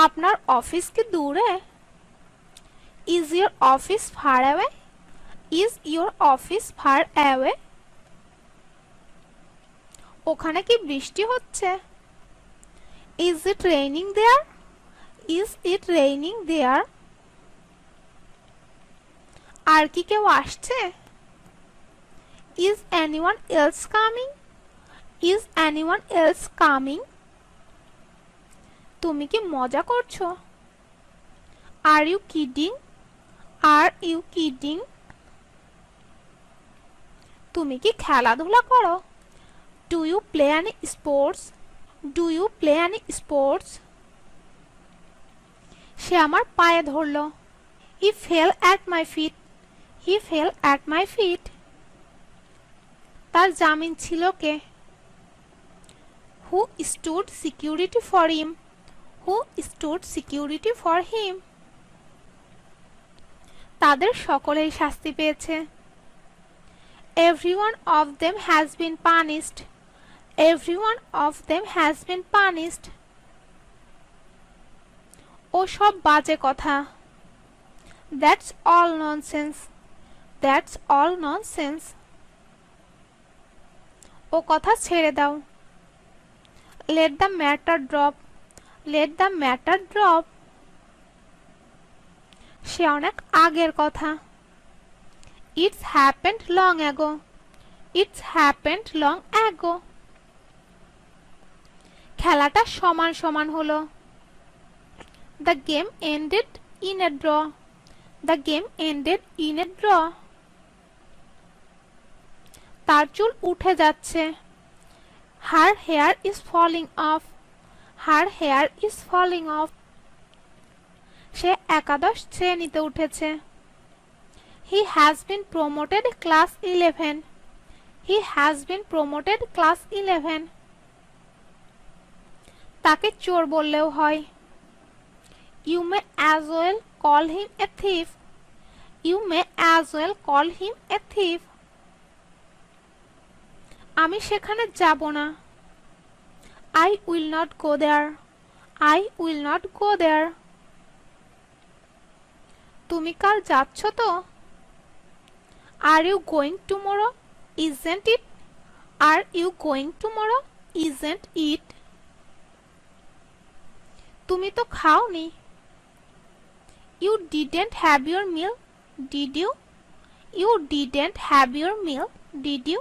আপনার অফিস কি দূরে? Is your office far away? Is your office far away? ওখানে কি বৃষ্টি হচ্ছে? Is it raining there? Is it raining there? আর কি কেউ আসছে? Is anyone else coming? Is anyone else coming? তুমি কি মজা করছো? Are you kidding? Are you kidding? তুমি কি খেলাধুলা করো? Do you play any sports? Do you play any sports? সে আমার পায়ে ধরলো। He fell at my feet. He fell at my feet. তার জামিন ছিল কে? Who stood security for him? Who stood security for him? তাদের সকলেই শাস্তি পেয়েছে। Everyone of them has been punished. Everyone of them has been punished. ও সব বাজে কথা। That's all nonsense. That's all nonsense. ও কথা ছেড়ে দাও। Let the matter drop. Let the matter drop. সে অনেক আগের কথা। It's happened long ago. It's happened long ago. খেলাটা সমান সমান হলো। The game ended in a draw. The game ended in a draw. তার চুল উঠে যাচ্ছে। Her hair is falling off. Her hair is falling off. সে একাদশ শ্রেণীতে উঠেছে। He has been promoted class 11. He has been promoted class 11. তাকে চোর বললেও হয়। You may as well call him a thief. You may as well call him a thief. আমি সেখানে যাব না। I will not go there. I will not go there. তুমি কাল যাচ্ছ তো? Are you going tomorrow? Isn't it? Are you going tomorrow? Isn't it? তুমি তো খাওনি। You didn't have your meal, did you? You didn't have your meal, did you?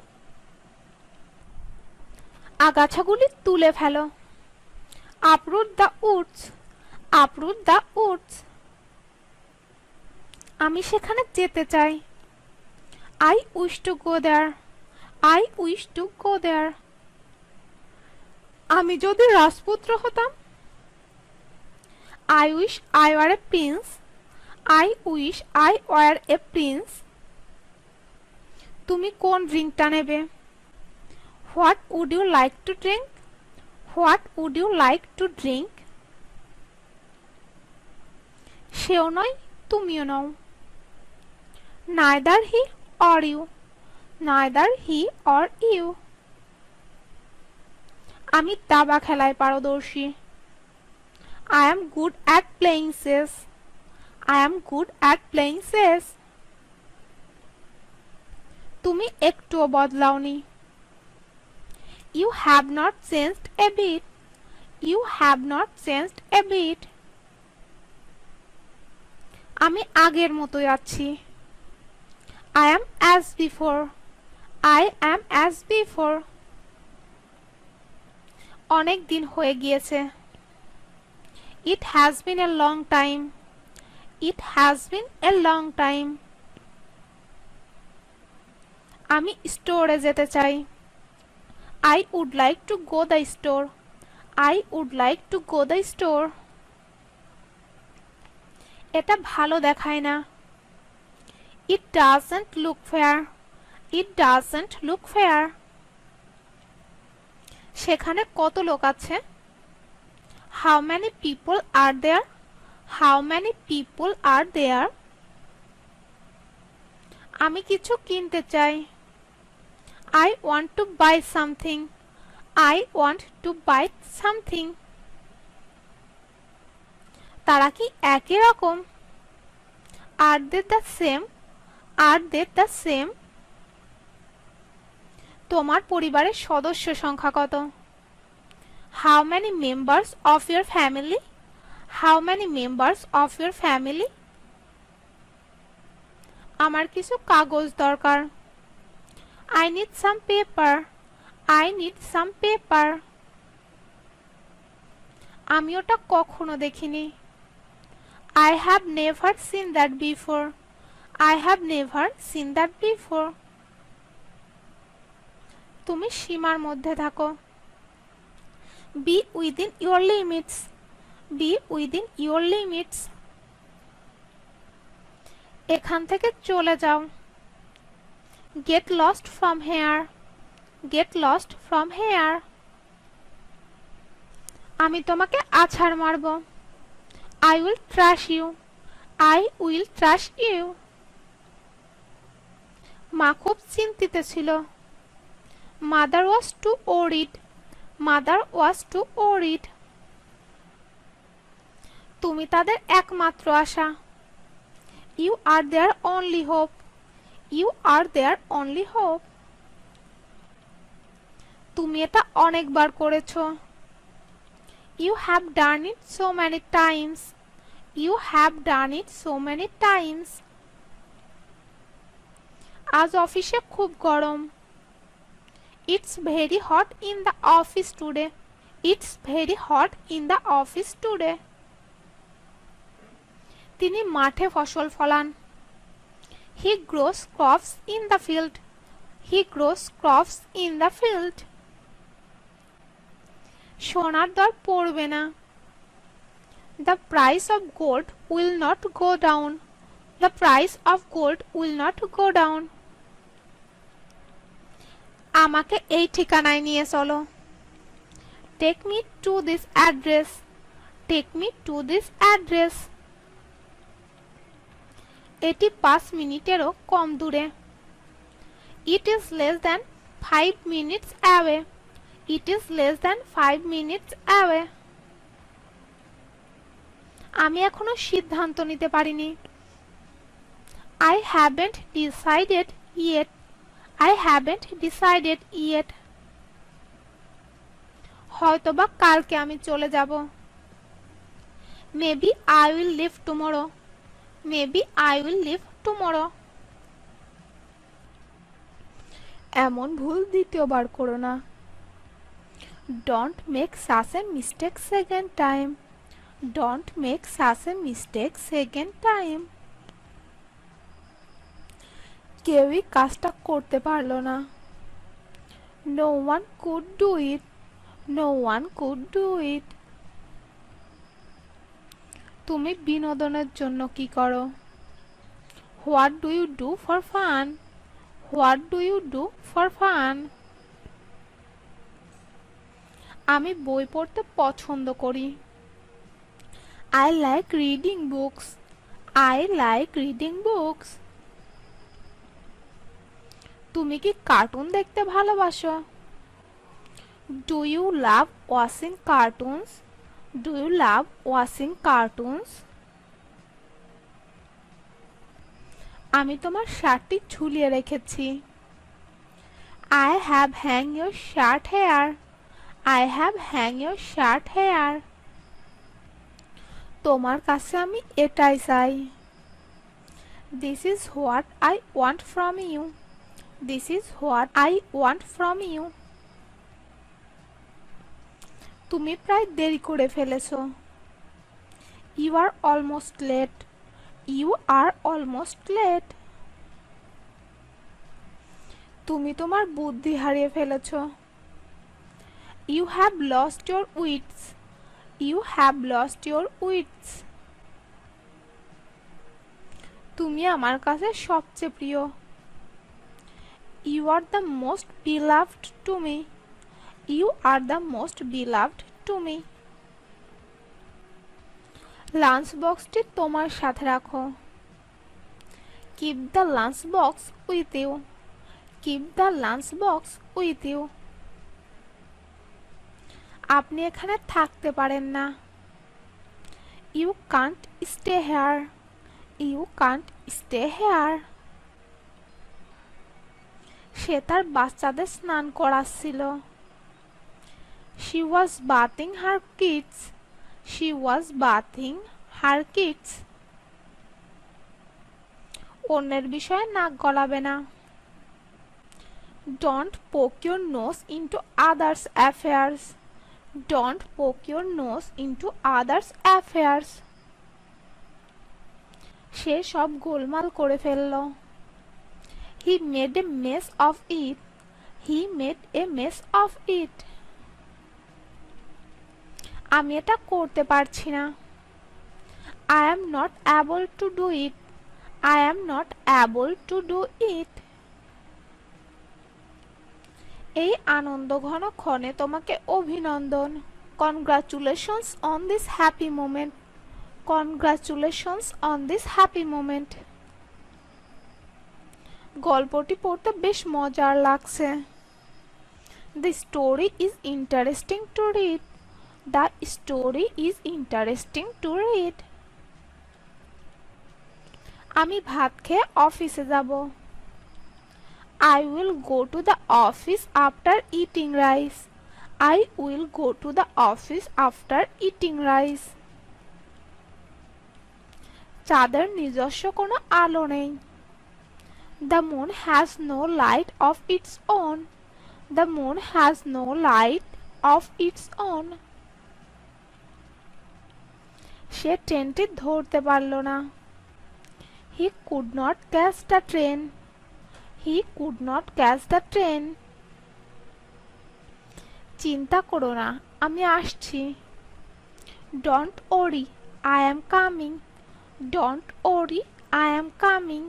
আগাছাগুলি তুলে ফেলো। Uproot the woods. Uproot the woods. আমি সেখানে যেতে চাই। I wish to go there. I wish to go there. আমি যদি রাজপুত্র হতাম। I wish I were a prince. I wish I were a prince. তুমি কোন ড্রিঙ্কটা নেবে? What would you like to drink? What would you like to drink? সেও নয়, তুমিও নও। Neither he or you. Neither he or you. আমি দাবা খেলায় পারদর্শী। I am good at playing chess. I am good at playing chess. তুমি একটুও বদলাওনি। You have not changed a bit. You have not changed a bit. আমি আগের মতোই আছি। I am as before. I am as before. অনেক দিন হয়ে গিয়েছে। It has been a long time. It has been a long time. আমি স্টোরে যেতে চাই। I would like to go the store. I would like to go the store. এটা ভালো দেখায় না। It doesn't look fair. It doesn't look fair. সেখানে কত লোক আছে? How many people are there? How many people are there? আমি কিছু কিনতে চাই। I want to buy something. I want to buy something. তারা কি একই রকম? Are they the same? Are they the same? তোমার পরিবারের সদস্য সংখ্যা কত? How many members of your family? How many members of your family? আমার কিছু কাগজ দরকার। I need some paper. I need some paper. আমি ওটা কখনো দেখিনি। I have never seen that before. I have never seen that before. তুমি সীমার মধ্যে থাকো। Be within your limits. Be within your limits. এখান থেকে চলে যাও। Get lost from here. Get lost from here. আমি তোমাকে আছাড় মারব। I will trash you. I will trash you. মা খুব চিন্তিত ছিল। Mother was too worried. Mother was too worried. তুমি তাদের একমাত্র আশা। You are their only hope. You are their only hope. তুমি এটা অনেকবার করেছো। You have done it so many times. You have done it so many times. আজ অফিসে খুব গরম। It's very hot in the office today. It's very hot in the office today. তিনি মাঠে ফসল ফলান। He grows crops in the field. He grows crops in the field. সোনার দর পড়বে না। The price of gold will not go down. The price of gold will not go down. আমাকে এই ঠিকানায় নিয়ে চলো। Take me to this address. Take me to this address. এটি 5 মিনিটেরও কম দূরে। It is less than 5 minutes away. It is less than 5 minutes away. আমি এখনো সিদ্ধান্ত নিতে পারিনি। I haven't decided yet. I haven't decided yet. হয়তোবা কালকে আমি চলে যাব। Maybe I will leave tomorrow. Maybe I will leave tomorrow. এমন ভুল দ্বিতীয়বার করো না। Don't make such a mistake second time. Don't make such a mistake second time. কেউই কাজটা করতে পারলো না। No one could do it. No one could do it. তুমি বিনোদনের জন্য কি করো? What do you do for fun? What do you do for fun? আমি বই পড়তে পছন্দ করি। I like reading books. I like reading books. তুমি কি কার্টুন দেখতে ভালোবাসো? Do you love watching cartoons? Do you love watching cartoons? আমি তোমার শার্টটি ঝুলিয়ে রেখেছি। I have hang your shirt here. I have hang your shirt here. তোমার কাছে আমি এটাই চাই। This is what I want from you. This is what I want from you. তুমি প্রায় দেরি করে ফেলেছো। You are almost late. You are almost late. তুমি তোমার বুদ্ধি হারিয়ে ফেলেছো। You have lost your wits. You have lost your wits. তুমি আমার কাছে সবচেয়ে প্রিয়। You are the most beloved to me. You are the most beloved to me. Lunch বক্সটি তোমার সাথে রাখো। Keep the lunch box with you. Keep the lunch box with you. আপনি এখানে থাকতে পারেন না। You can't stay here. You can't stay here. সে তার বাচ্চাদের স্নান করাচ্ছিল। She was bathing her kids. She was bathing her kids. অন্যের বিষয়ে নাক গলাবে না। Don't poke your nose into others' affairs. Don't poke your nose into others' affairs. সে সব গোলমাল করে ফেলল। He made a mess of it. He made a mess of it. আমি এটা করতে পারছি না। I am not able to do it. I am not able to do it. এই আনন্দঘন ক্ষণে তোমাকে অভিনন্দন। Congratulations on this happy moment. Congratulations on this happy moment. গল্পটি পড়তে বেশ মজার লাগছে। The story is interesting to read. The story is interesting to read. আমি ভাত খেয়ে অফিসে যাব। I will go to the office after eating rice. I will go to the office after eating rice. চাঁদের নিজস্ব কোনো আলো নেই। The moon has no light of its own. The moon has no light of its own. সে ট্রেনটি ধরতে পারল না। He could not catch the train. He could not catch the train. চিন্তা করো না, আমি আসছি। Don't worry, I am coming. Don't worry, I am coming.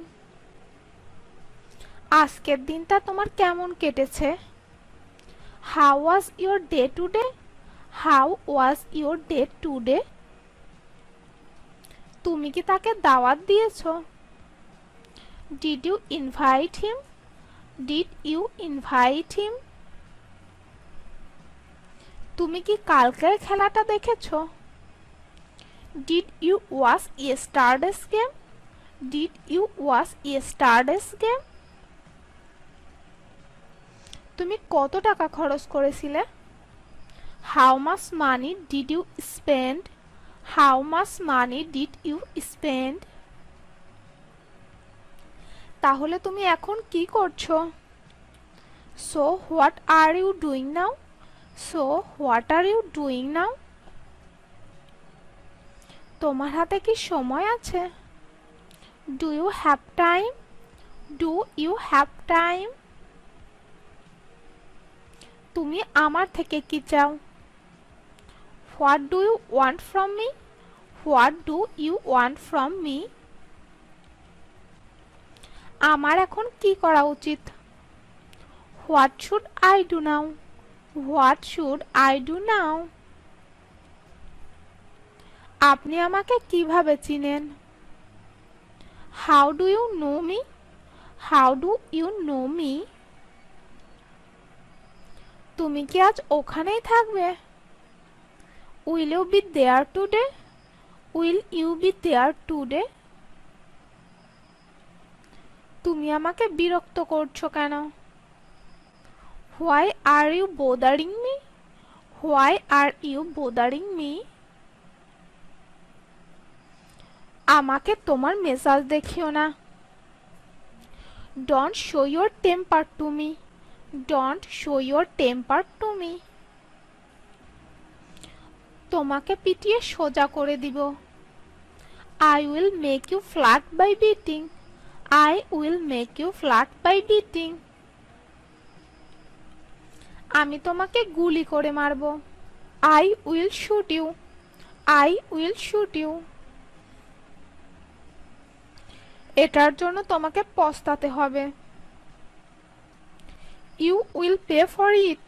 আজকের দিনটা তোমার কেমন কেটেছে? How was your day today? How was your day today? তুমি কি তাকে দাওয়াত দিয়েছো? Did you invite him? Did you invite him? তুমি কি কালকের খেলাটা দেখেছো? Did you watch yesterday's game? Did you watch yesterday's game? তুমি কত টাকা খরচ করেছিলে? How much money did you spend? How much money did you spend? তাহলে তুমি এখন কি করছো? So what are you doing now? So what are you doing now? তোমার হাতে কি সময় আছে? Do you have time? Do you have time? তুমি আমার থেকে কি চাও? What do you want from me? What do you want from me? আমার এখন কি করা উচিত? What should I do now? What should I do now? আপনি আমাকে কিভাবে চিনেন? How do you know me? How do you know me? তুমি কি আজ ওখানেই থাকবে? Will you be there today? Will you be there today? তুমি আমাকে বিরক্ত করছো কেন? Why are you bothering me? Why are you bothering me? আমাকে তোমার মেজাজ দেখিও না। Don't show your temper to me. Don't show your temper to me. তোমাকে পিটিয়ে সোজা করে দিব। I will make you flat by beating. I will make you flat by beating. আমি তোমাকে গুলি করে মারব। I will shoot you. I will shoot you. এটার জন্য তোমাকে পস্তাতে হবে। You will pay for it.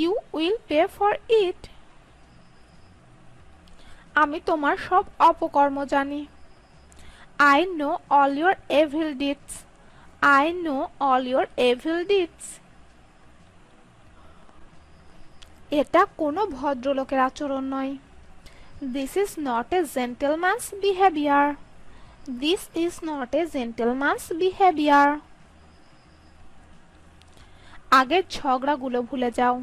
You will pay for it. আমি তোমার সব অপকর্ম জানি। I know all your evil deeds. I know all your evil deeds. এটা কোনো ভদ্রলোকের আচরণ নয়। This is not a gentleman's behavior. This is not a gentleman's behavior. আগের ঝগড়াগুলো ভুলে যাও।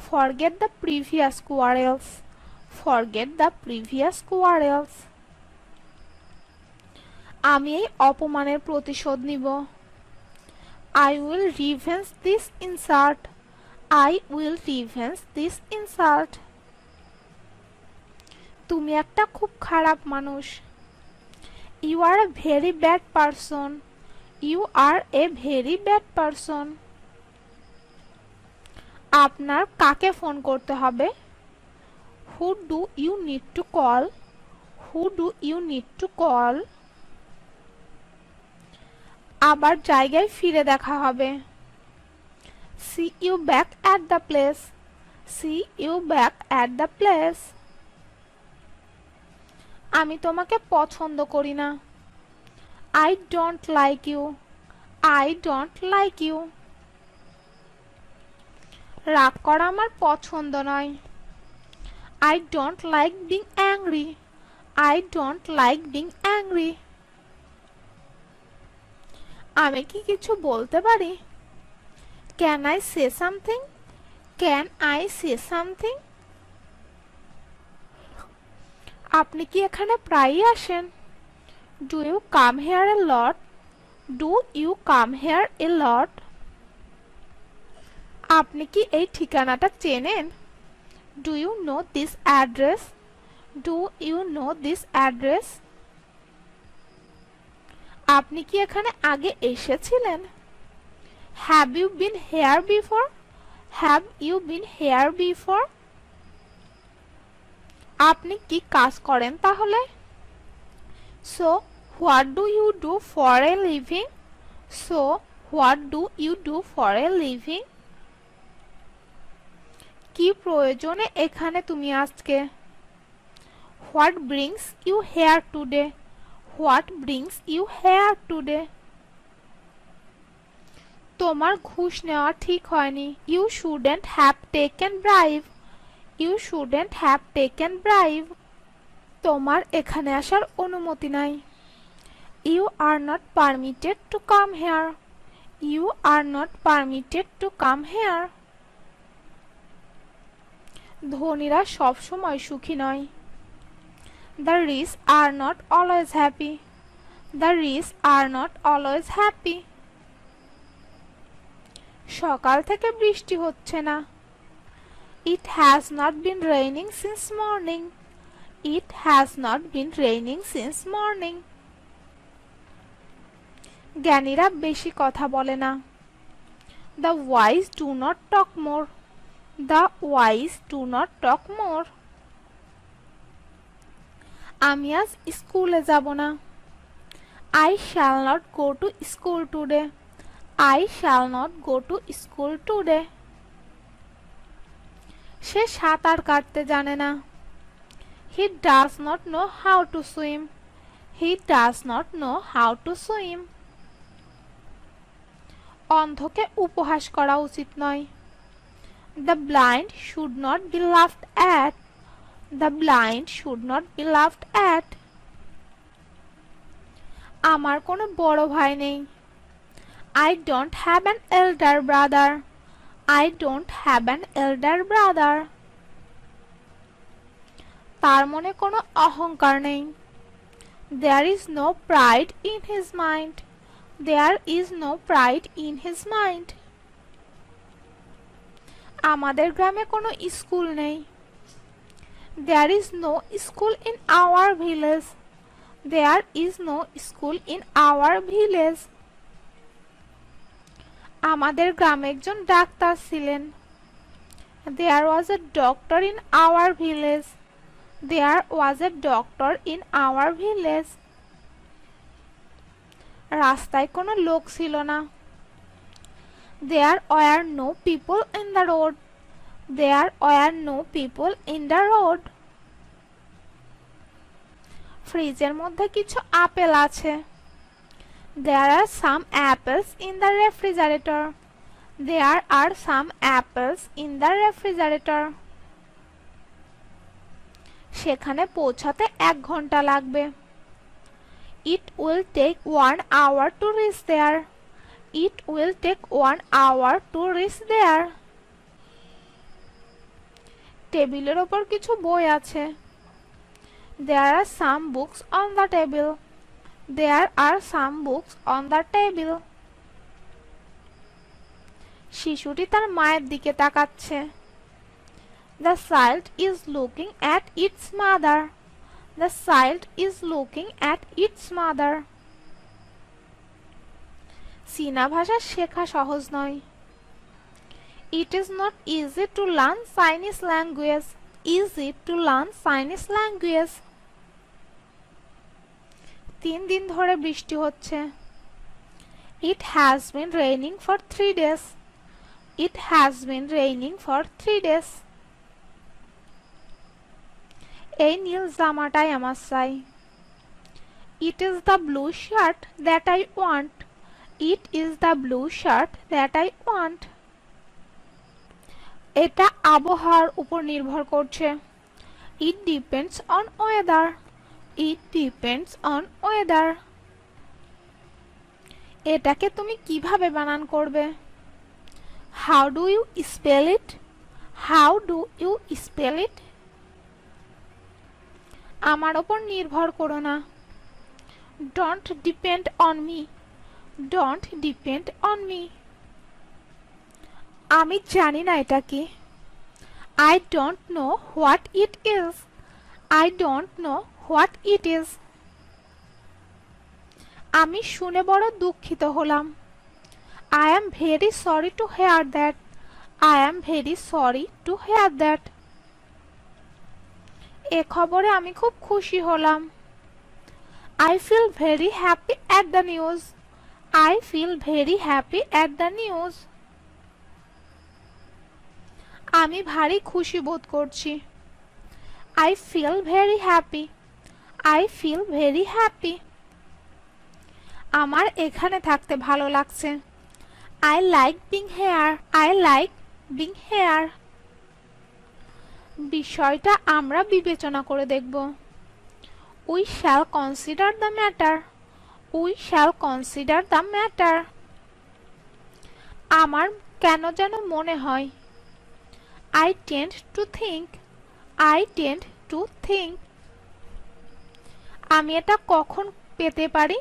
Forget the previous quarrels. Forget the previous quarrels. আমি এই অপমানের প্রতিশোধ নিব। I will revenge this insult. I will revenge this insult. তুমি একটা খুব খারাপ মানুষ। You are a very bad person. You are a very bad person. আপনার কাকে ফোন করতে হবে? Who do you need to call? Who do you need to call? আবার জায়গায় ফিরে দেখা হবে। See you back at the place. See you back at the place. আমি তোমাকে পছন্দ করি না। I don't like you. I don't like you. রাগ করা আমার পছন্দ নয়। I don't like being angry. I don't like being angry. আমি কি কিছু বলতে পারি? Can I say something? Can I say something? আপনি কি এখানে প্রায়ই আসেন? Do you come here a lot? Do you come here a lot? আপনি কি এই ঠিকানাটা চেনেন? Do you know this address? Do you know this address? আপনি কি এখানে আগে এসেছিলেন? Have you been here before? Have you been here before? আপনি কি কাজ করেন তাহলে? So, what do you do for a living? So, what do you do for a living? কি প্রয়োজনে এখানে তুমি আজকে? What brings you here today? What brings you here today? তোমার ঘুষ নেওয়া ঠিক হয়নি। You shouldn't have taken bribe. You shouldn't have taken bribe. তোমার এখানে আসার অনুমতি নাই। You are not permitted to come here. You are not permitted to come here. ধনীরা সব সময় সুখী নয়। The rich are not always happy. The rich are not always happy. সকাল থেকে বৃষ্টি হচ্ছে না। It has not been raining since morning. It has not been raining since morning. জ্ঞানীরা বেশি কথা বলে না। The wise do not talk more. The wise do not talk more. আমি আজ স্কুলে যাব না। I shall not go to school today. I shall not go to school today. সে সাঁতার কাটতে জানে না। He does not know how to swim. He does not know how to swim. অন্ধকে উপহাস করা উচিত নয়। The blind should not be laughed at. The blind should not be laughed at. আমার কোনো বড় ভাই নেই। I don't have an elder brother. I don't have an elder brother. তার মনে কোনো অহংকার নেই। There is no pride in his mind. There is no pride in his mind. আমাদের গ্রামে কোনো স্কুল নেই। There is no school in our village. There is no school in our village. আমাদের গ্রামে একজন ডাক্তার ছিলেন। There was a doctor in our village. There was a doctor in our village. রাস্তায় কোনো লোক ছিল না। There were no people in the road. There were no people in the road. ফ্রিজের মধ্যে কিছু আপেল আছে। There are some apples in the refrigerator. There are some apples in the refrigerator. সেখানে পৌঁছাতে 1 ঘন্টা লাগবে। It will take 1 hour to reach there. It will take 1 hour to reach there. টেবিলের ওপর কিছু বই আছে। There are some books on the table. There are some books on the table. শিশুটি তার মায়ের দিকে তাকাচ্ছে। The child is looking at its mother. The child is looking at its mother. চীনা ভাষা শেখা সহজ নয়। It is not easy to learn Chinese language. Easy to learn Chinese language. 3 দিন ধরে বৃষ্টি হচ্ছে। It has been raining for 3 days. It has been raining for 3 days. এই নীল জামাটাই আমার চাই। It is the blue shirt that I want. It is the blue shirt that I want. এটা আবহাওয়ার উপর নির্ভর করছে। It depends on weather. It depends on weather. এটাকে তুমি কিভাবে বানান করবে? How do you spell it? How do you spell it? আমার উপর নির্ভর করো না। Don't depend on me. Don't depend on me. আমি জানি না এটা কি। I don't know what it is. I don't know what it is. আমি শুনে বড় দুঃখিত হলাম। I am very sorry to hear that. I am very sorry to hear that. এ খবরে আমি খুব খুশি হলাম। I feel very happy at the news. I feel very happy at the news. আমি ভারী খুশি বোধ করছি। I feel very happy. I feel very happy. আমার এখানে থাকতে ভালো লাগছে। I like being here. I like being here. বিষয়টা আমরা বিবেচনা করে দেখব। We shall consider the matter. We shall consider the matter. আমার কেন যেন মনে হয়। I tend to think. I tend to think. আমি এটা কখন পেতে পারি?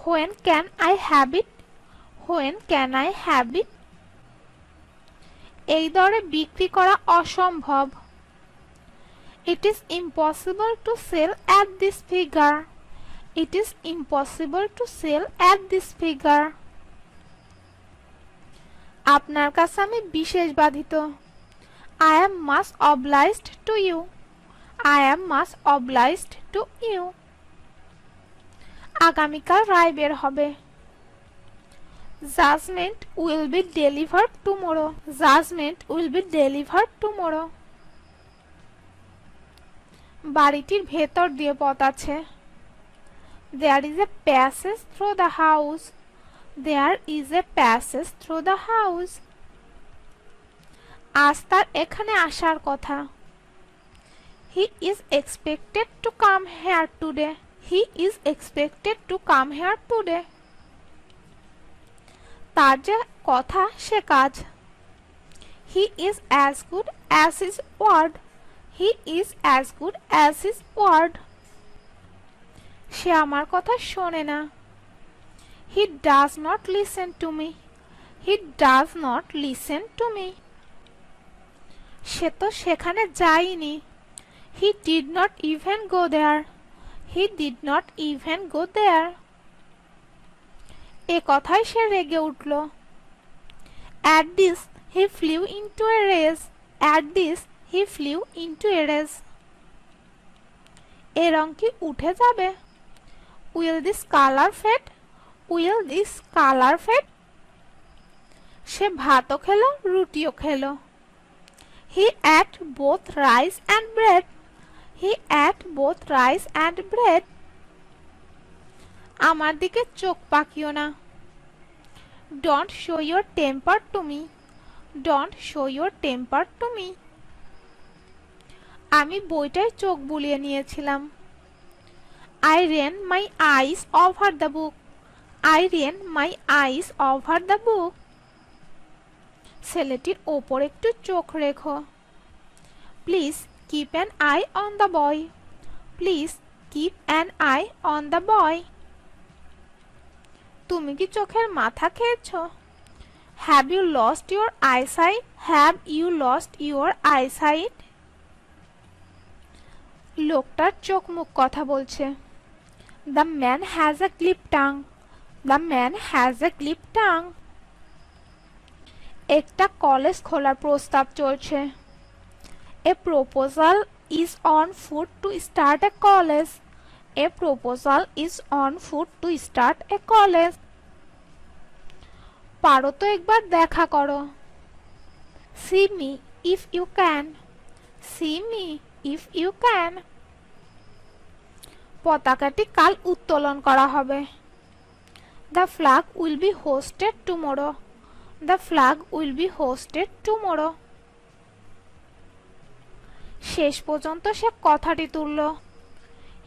When can I have it? When can I have it? এই দরে বিক্রি করা অসম্ভব। It is impossible to sell at this figure. It is impossible to sell at this figure. আপনার কাছে আমি বিশেষ বাধিত। I am much obliged to you. I am much obliged to you. আগামীকাল রায় বের হবে। Judgment will be delivered tomorrow. Judgment will be delivered tomorrow. বাড়িটির ভেতর দিয়ে পথ আছে। There is a passage through the house. There is a passage through the house. আজ তার এখানে আসার কথা। He is expected to come here today. He is expected to come here today. তার যে কথা সে কাজ। He is as good as his word. He is as good as his word. সে আমার কথা শোনে না। He does not listen to me. He does not listen to me. সে তো সেখানে যায়নি। He did not even go there. He did not even go there. এ কথায় সে রেগে উঠল। At this he flew into a rage. At this he flew into a rage. এ রং কি উঠে যাবে? Will this color fade? Will this color fade? সে ভাতও খেলো রুটিও খেলো। He ate both rice and bread. He ate both rice and bread. আমার দিকে চোখ পাকিও না। Don't show your temper to me. Don't show your temper to me. আমি বইটায় চোখ বুলিয়ে নিয়েছিলাম। I ran my eyes over the book. I ran my eyes over the book. ছেলেটির ওপর একটু চোখ রেখো। Please keep an eye on the boy. Please keep an eye on the boy. তুমি কি চোখের মাথা খেয়েছো? Have you lost your eyesight? Have you lost your eyesight? লোকটার চোখ মুখ কথা বলছে। The man has a clip tongue. The man has a clip tongue. একটা কলেজ খোলার প্রস্তাব চলছে। A proposal is on foot to start a college. A proposal is on foot to start a college. পারো তো একবার দেখা করো। See me if you can. See me if you can. পতাকাটি কাল উত্তোলন করা হবে। The flag will be hoisted tomorrow. The flag will be hoisted tomorrow. শেষ পর্যন্ত সে কথাটি তুলল।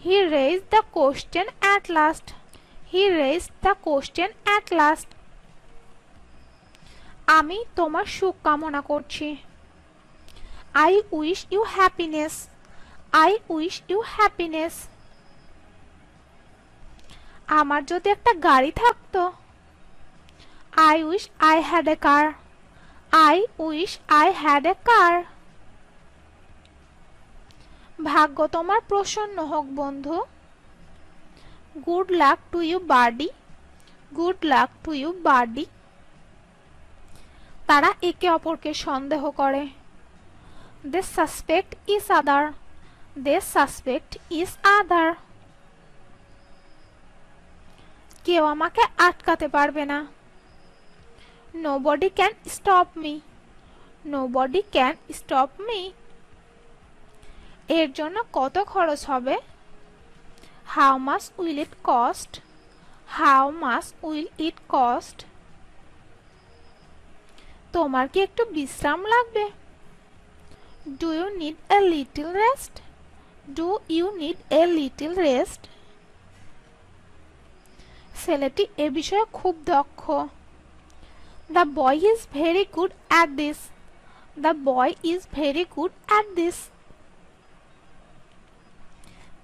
He raised the question at last. He raised the question at last. আমি তোমার সুখ কামনা করছি। I wish you happiness. I wish you happiness. আমার যদি একটা গাড়ি থাকতো। I wish I had a car. I wish I had a car. ভাগ্য তোমার প্রসন্ন হোক বন্ধু। Good luck to you buddy. Good luck to you buddy. তারা একে অপরকে সন্দেহ করে। They suspect each other. They suspect each other. কেউ আমাকে আটকাতে পারবে না। Nobody can stop me. Nobody can stop me. এর জন্য কত খরচ হবে? How much will it cost? How much will it cost? তোমার কি একটু বিশ্রাম লাগবে? Do you need a little rest? Do you need a little rest? ছেলেটি এ বিষয়ে খুব দক্ষ। The boy is very good at this. The boy is very good at this.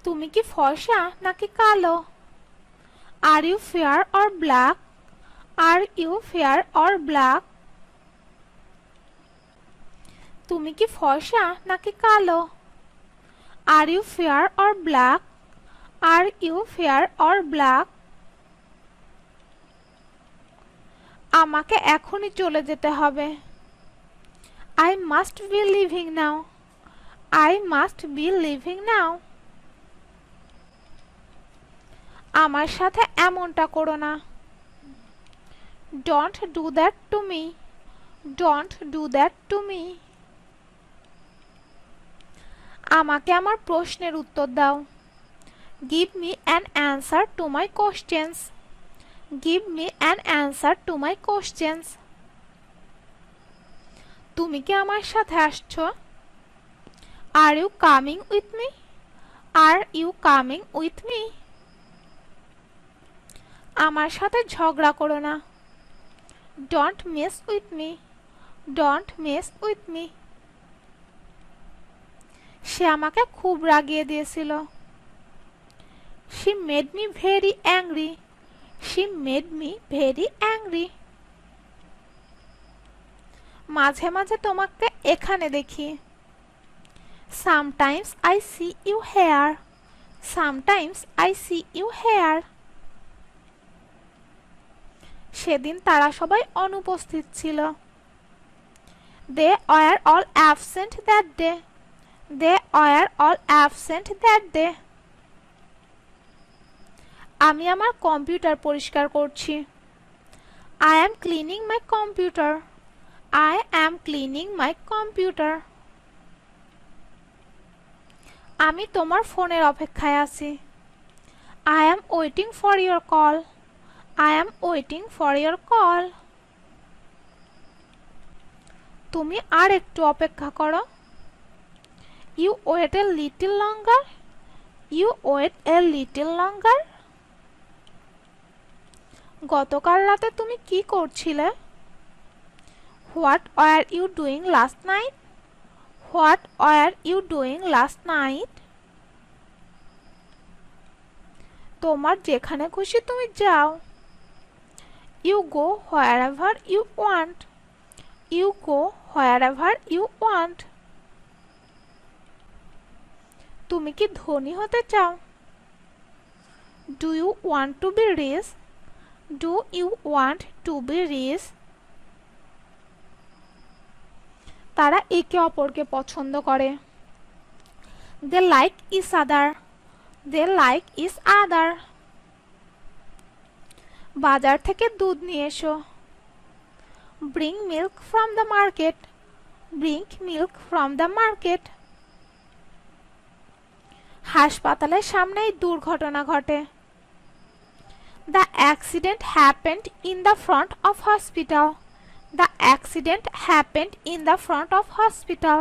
তুমি কি ফর্সা নাকি কালো? Are you fair or black? Are you fair or black? তুমি কি ফর্সা নাকি কালো? Are you fair or black? Are you fair or black? আমাকে এখনই চলে যেতে হবে। I must be leaving now. I must be leaving now. আমার সাথে এমনটা করো না। Don't do that to me. Don't do that to me. আমাকে আমার প্রশ্নের উত্তর দাও। Give me an answer to my questions. Give me an answer to my questions. তুমি কি আমার সাথে আসছো? Are you coming with me? Are you coming with me? আমার সাথে ঝগড়া করো না। Don't mess with me. Don't mess with me. সে আমাকে খুব রাগিয়ে দিয়েছিল। She made me very angry. She made me very angry. মাঝে মাঝে তোমাকে এখানে দেখি। Sometimes I see you here. Sometimes I see you here. সেদিন তারা সবাই অনুপস্থিত ছিল। They were all absent that day. They were all absent that day. আমি আমার কম্পিউটার পরিষ্কার করছি। I am cleaning my computer. I am cleaning my computer. আমি তোমার ফোনের অপেক্ষায় আছি। I am waiting for your call. I am waiting for your call. তুমি আর একটু অপেক্ষা করো। You wait a little longer. You wait a little longer. গতকাল রাতে তুমি কি করছিলে? What were you doing last night? What were you doing last night? তোমার যেখানে খুশি তুমি যাও। You go wherever you want. You go wherever you want. তুমি কি ধনী হতে চাও? Do you want to be rich? Do you want to be rich? তারা একে অপরকে পছন্দ করে। They like each other. They like each other. বাজার থেকে দুধ নিয়ে এসো। Bring milk from the market. Bring milk from the market. হাসপাতালের সামনেই দুর্ঘটনা ঘটে। The accident happened in the front of hospital. The accident happened in the front of hospital.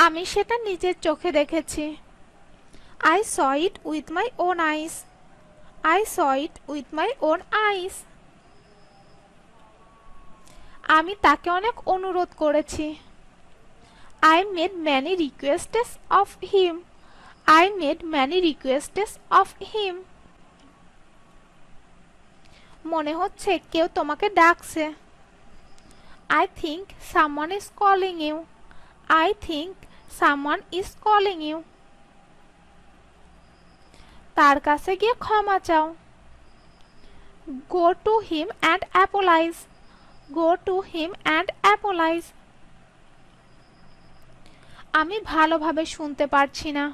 আমি সেটা নিজের চোখে দেখেছি। I saw it with my own eyes. I saw it with my own eyes. আমি তাকে অনেক অনুরোধ করেছি। I made many requests of him. I made many requests of him. মনে হচ্ছে কেউ তোমাকে ডাকছে। I think someone is calling you. I think someone is calling you. তার কাছে গিয়ে ক্ষমা চাও। Go to him and apologize. Go to him and apologize. আমি ভালোভাবে শুনতে পারছি না।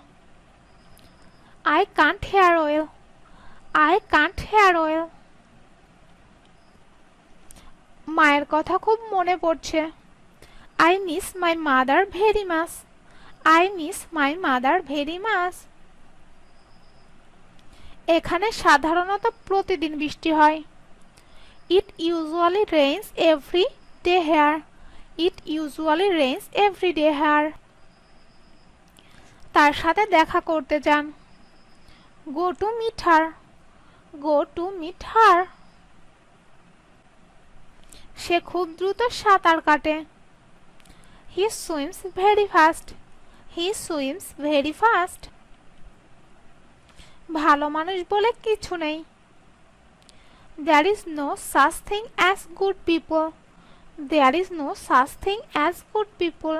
I can't hear well. I can't hear well. মায়ের কথা খুব মনে পড়ছে। I miss my mother very much. I miss my mother very much. এখানে সাধারণত প্রতিদিন বৃষ্টি হয়। It usually rains every day here. It usually rains every day here. তার সাথে দেখা করতে যান। Go to meet her. Go to meet her. সে খুব দ্রুত সাঁতার কাটে। He swims very fast. He swims very fast. ভালো মানুষ বলে কিছু নেই। There is no such thing as good people. There is no such thing as good people.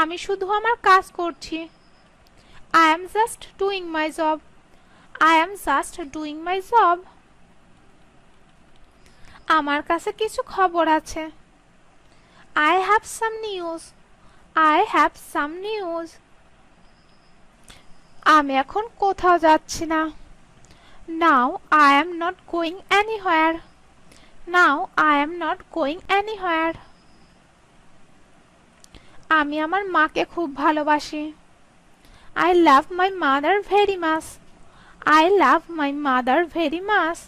আমি শুধু আমার কাজ করছি। I am just doing my job. I am just doing my job. আমার কাছে কিছু খবর আছে। I have some news. I have some news. আমি এখন কোথাও যাচ্ছি না। Now I am not going anywhere. Now I am not going anywhere. আমি আমার মাকে খুব ভালোবাসি। I love my mother very much. I love my mother very much.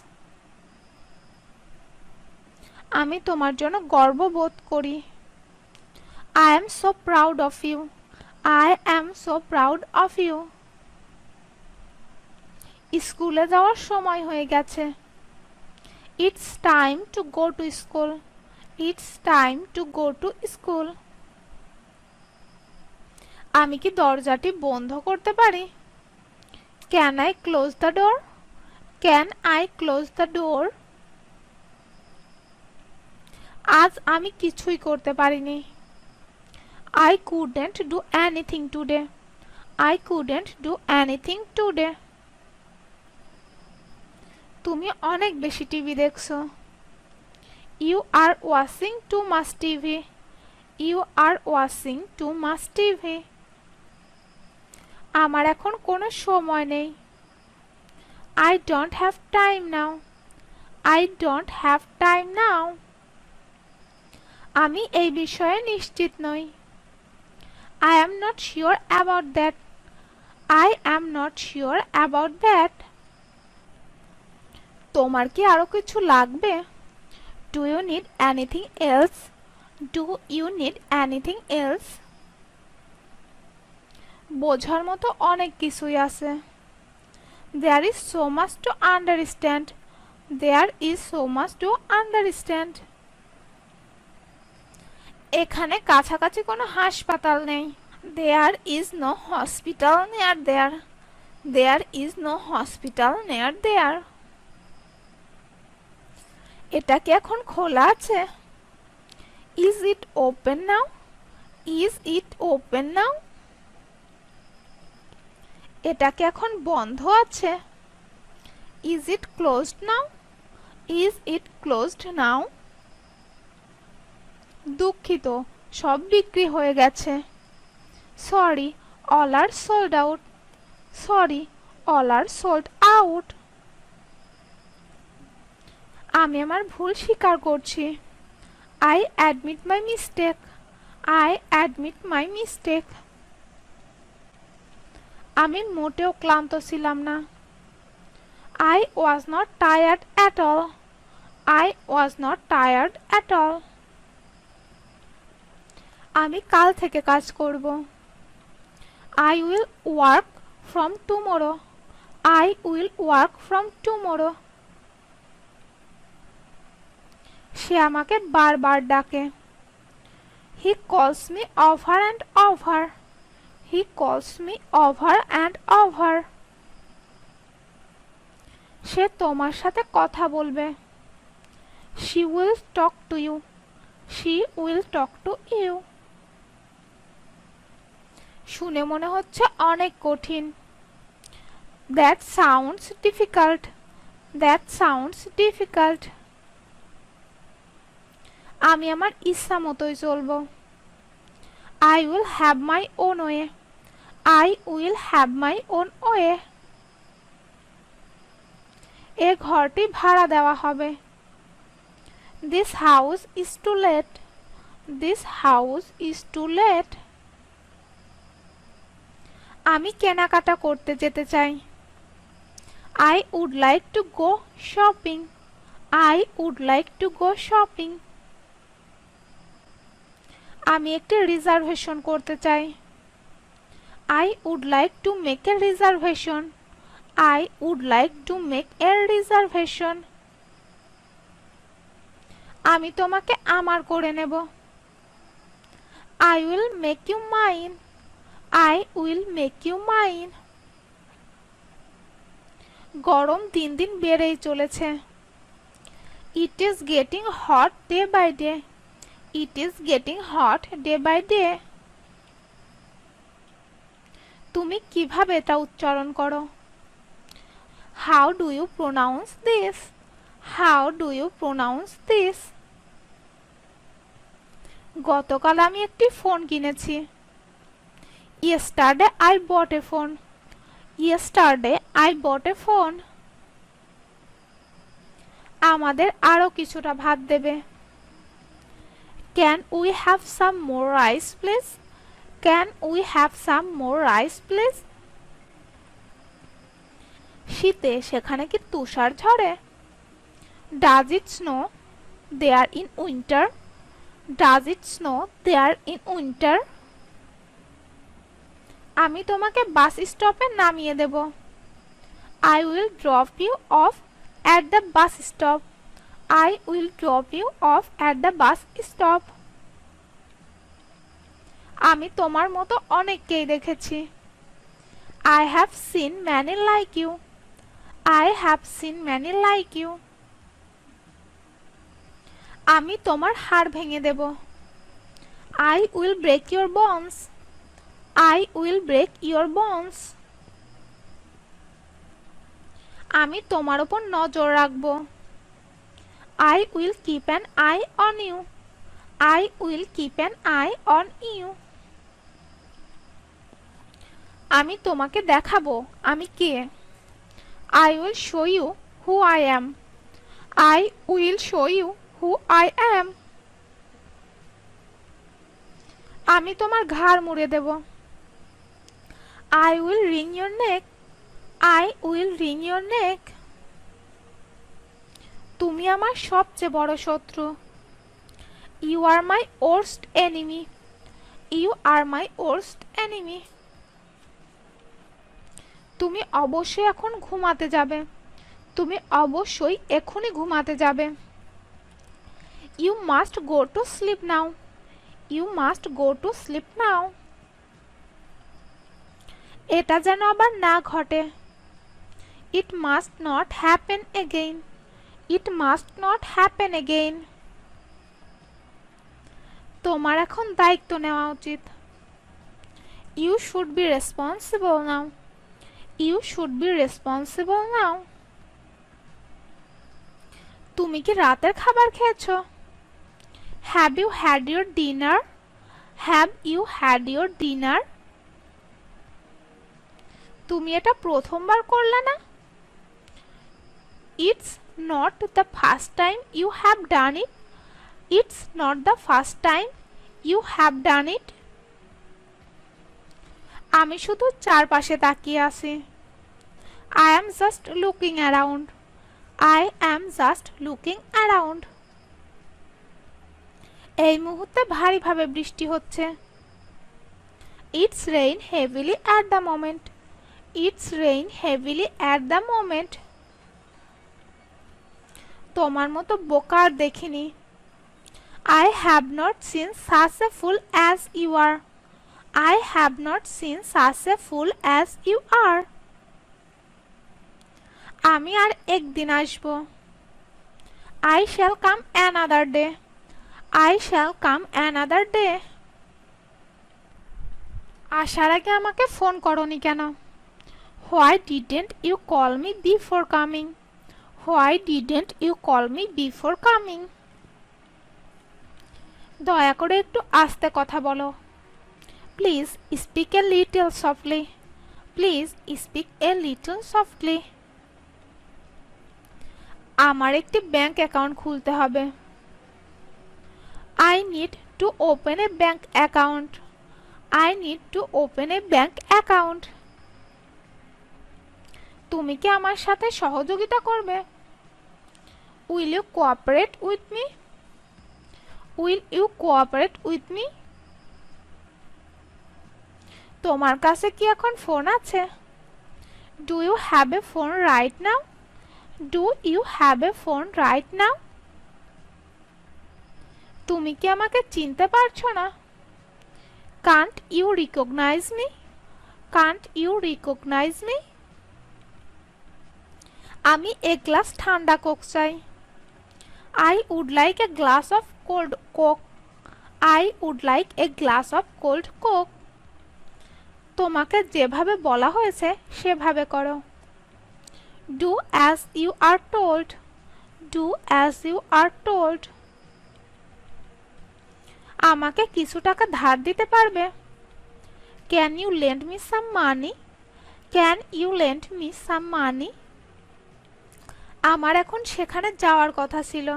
আমি তোমার জন্য গর্ববোধ করি। I am so proud of you. I am so proud of you. স্কুলে যাওয়ার সময় হয়ে গেছে। It's time to go to school. It's time to go to school. আমি কি দরজাটি বন্ধ করতে পারি? Can I close the door? Can I close the door? আজ আমি কিছুই করতে পারিনি। I couldn't do anything today. I couldn't do anything today. তুমি অনেক বেশি টিভি দেখছো। You are watching too much TV. You are watching too much TV. আমার এখন কোনো সময় নেই। I don't have time now. I don't have time now. আমি এই বিষয়ে নিশ্চিত নই। I am not sure about that. I am not sure about that. তোমার কি আরো কিছু লাগবে? Do you need anything else? Do you need anything else? বোঝার মতো অনেক কিছুই আছে। There is so much to understand. There is so much to understand. এখানে কাছাকাছি কোনো হাসপাতাল নেই। There is no hospital near there. There is no hospital near there. এটা কি এখন খোলা আছে? Is it open now? Is it open now? এটা কি এখন বন্ধ আছে? Is it closed now? Is it closed now? দুঃখিত, সব বিক্রি হয়ে গেছে। Sorry, all are sold out. Sorry, all are sold out. আমি আমার ভুল স্বীকার করছি। I admit my mistake. I admit my mistake. আমি মোটেও ক্লান্ত ছিলাম না। I was not tired at all. I was not tired at all. আমি কাল থেকে কাজ করব। I will work from tomorrow. I will work from tomorrow. সে আমাকে বারবার ডাকে। He calls me over and over. He calls me over and over. সে তোমার সাথে কথা বলবে। She will talk to you. She will talk to you. শুনে মনে হচ্ছে অনেক কঠিন। That sounds difficult. That sounds difficult. আমি আমার ইচ্ছা মতোই চলবো। I will have my own way. I will have my own way. এ ঘরটি ভাড়া দেওয়া হবে। This house is to let. This house is to let. আমি কেনাকাটা করতে যেতে চাই। I would like to go shopping. I would like to go shopping. আমি একটি রিজার্ভেশন করতে চাই। I would like to make a reservation. I would like to make a reservation. আমি তোমাকে আমার করে নেব। I will make you mine. I will make you mine. গরম দিন দিন বেড়েই চলেছে। It is getting hot day by day. It is getting hot day by day. তুমি কিভাবে এটা উচ্চারণ করো? How do you pronounce this? How do you pronounce this? গতকাল আমি একটি ফোন কিনেছি। Yesterday I bought a phone. Yesterday I bought a phone. আমাদের আরো কিছুটা ভাত দেবে। Can we have some more rice please? Can we have some more rice please? শীতে সেখানে কি তুষার ঝরে? Does it snow there in winter? Does it snow there in winter? আমি তোমাকে বাস স্টপে নামিয়ে দেব। I will drop you off at the bus stop. I will drop you off at the bus stop. আমি তোমার মতো অনেককেই দেখেছি। I have seen many like you. I have seen many like you. আমি তোমার হাড় ভেঙে দেব। I will break your bones. I will break your bones. আমি তোমার উপর নজর রাখব। I will keep an eye on you. I will keep an eye on you. আমি তোমাকে দেখাবো আমি কে। I will show you who I am. I will show you who I am. আমি তোমার ঘাড় মুড়ে দেব। I will wring your neck. I will wring your neck. তুমি আমার সবচেয়ে বড় শত্রু। You are my worst enemy. You are my worst enemy. তুমি অবশ্যই এখন ঘুমাতে যাবে। তুমি অবশ্যই এখনই ঘুমাতে যাবে। You must go to sleep now. You must go to sleep now. এটা যেন আবার না ঘটে। It must not happen again. It must not happen again. তোমার এখন দায়িত্ব নেওয়া উচিত। You should be responsible now. You should be responsible now. তুমি কি রাতের খাবার খেয়েছো? Have you had your dinner? Have you had your dinner? তুমি এটা প্রথমবার করলে না? It's not the first time you have done it. It's not the first time you have done it. আমি শুধু চারপাশে তাকিয়ে আছি। I am just looking around. I am just looking around. এই মুহূর্তে ভারীভাবে বৃষ্টি হচ্ছে। It's rain heavily at the moment. It's rain heavily at the moment. তোমার মতো বোকা আর দেখিনি। I have not seen such a fool as you are. I have not seen such a fool as you are. আমি আর একদিন আসব। I shall come another day. I shall come another day. আসার আগে আমাকে ফোন করনি কেন? Why didn't you call me before coming? Why didn't you call me before coming? দয়া করে একটু আস্তে কথা বলো। Please speak a little softly. Please speak a little softly. আমার একটি ব্যাংক অ্যাকাউন্ট খুলতে হবে। I need to open a bank account. I need to open a bank account. তুমি কি আমার সাথে সহযোগিতা করবে? Will you cooperate with me? Will you cooperate with me? তোমার কাছে কি এখন ফোন আছে? Do you have a phone right now? Do you have a phone right now? তুমি কি আমাকে চিনতে পারছো না? Can't you recognize me? Can't you recognize me? আমি এক গ্লাস ঠান্ডা কোক চাই। I would like a glass of cold coke. I would like a glass of cold coke. তোমাকে যেভাবে বলা হয়েছে সেভাবে করো। Do as you are told. Do as you are told. আমাকে কিছু টাকা ধার দিতে পারবে? Can you lend me some money? Can you lend me some money? আমার এখন সেখানে যাওয়ার কথা ছিল।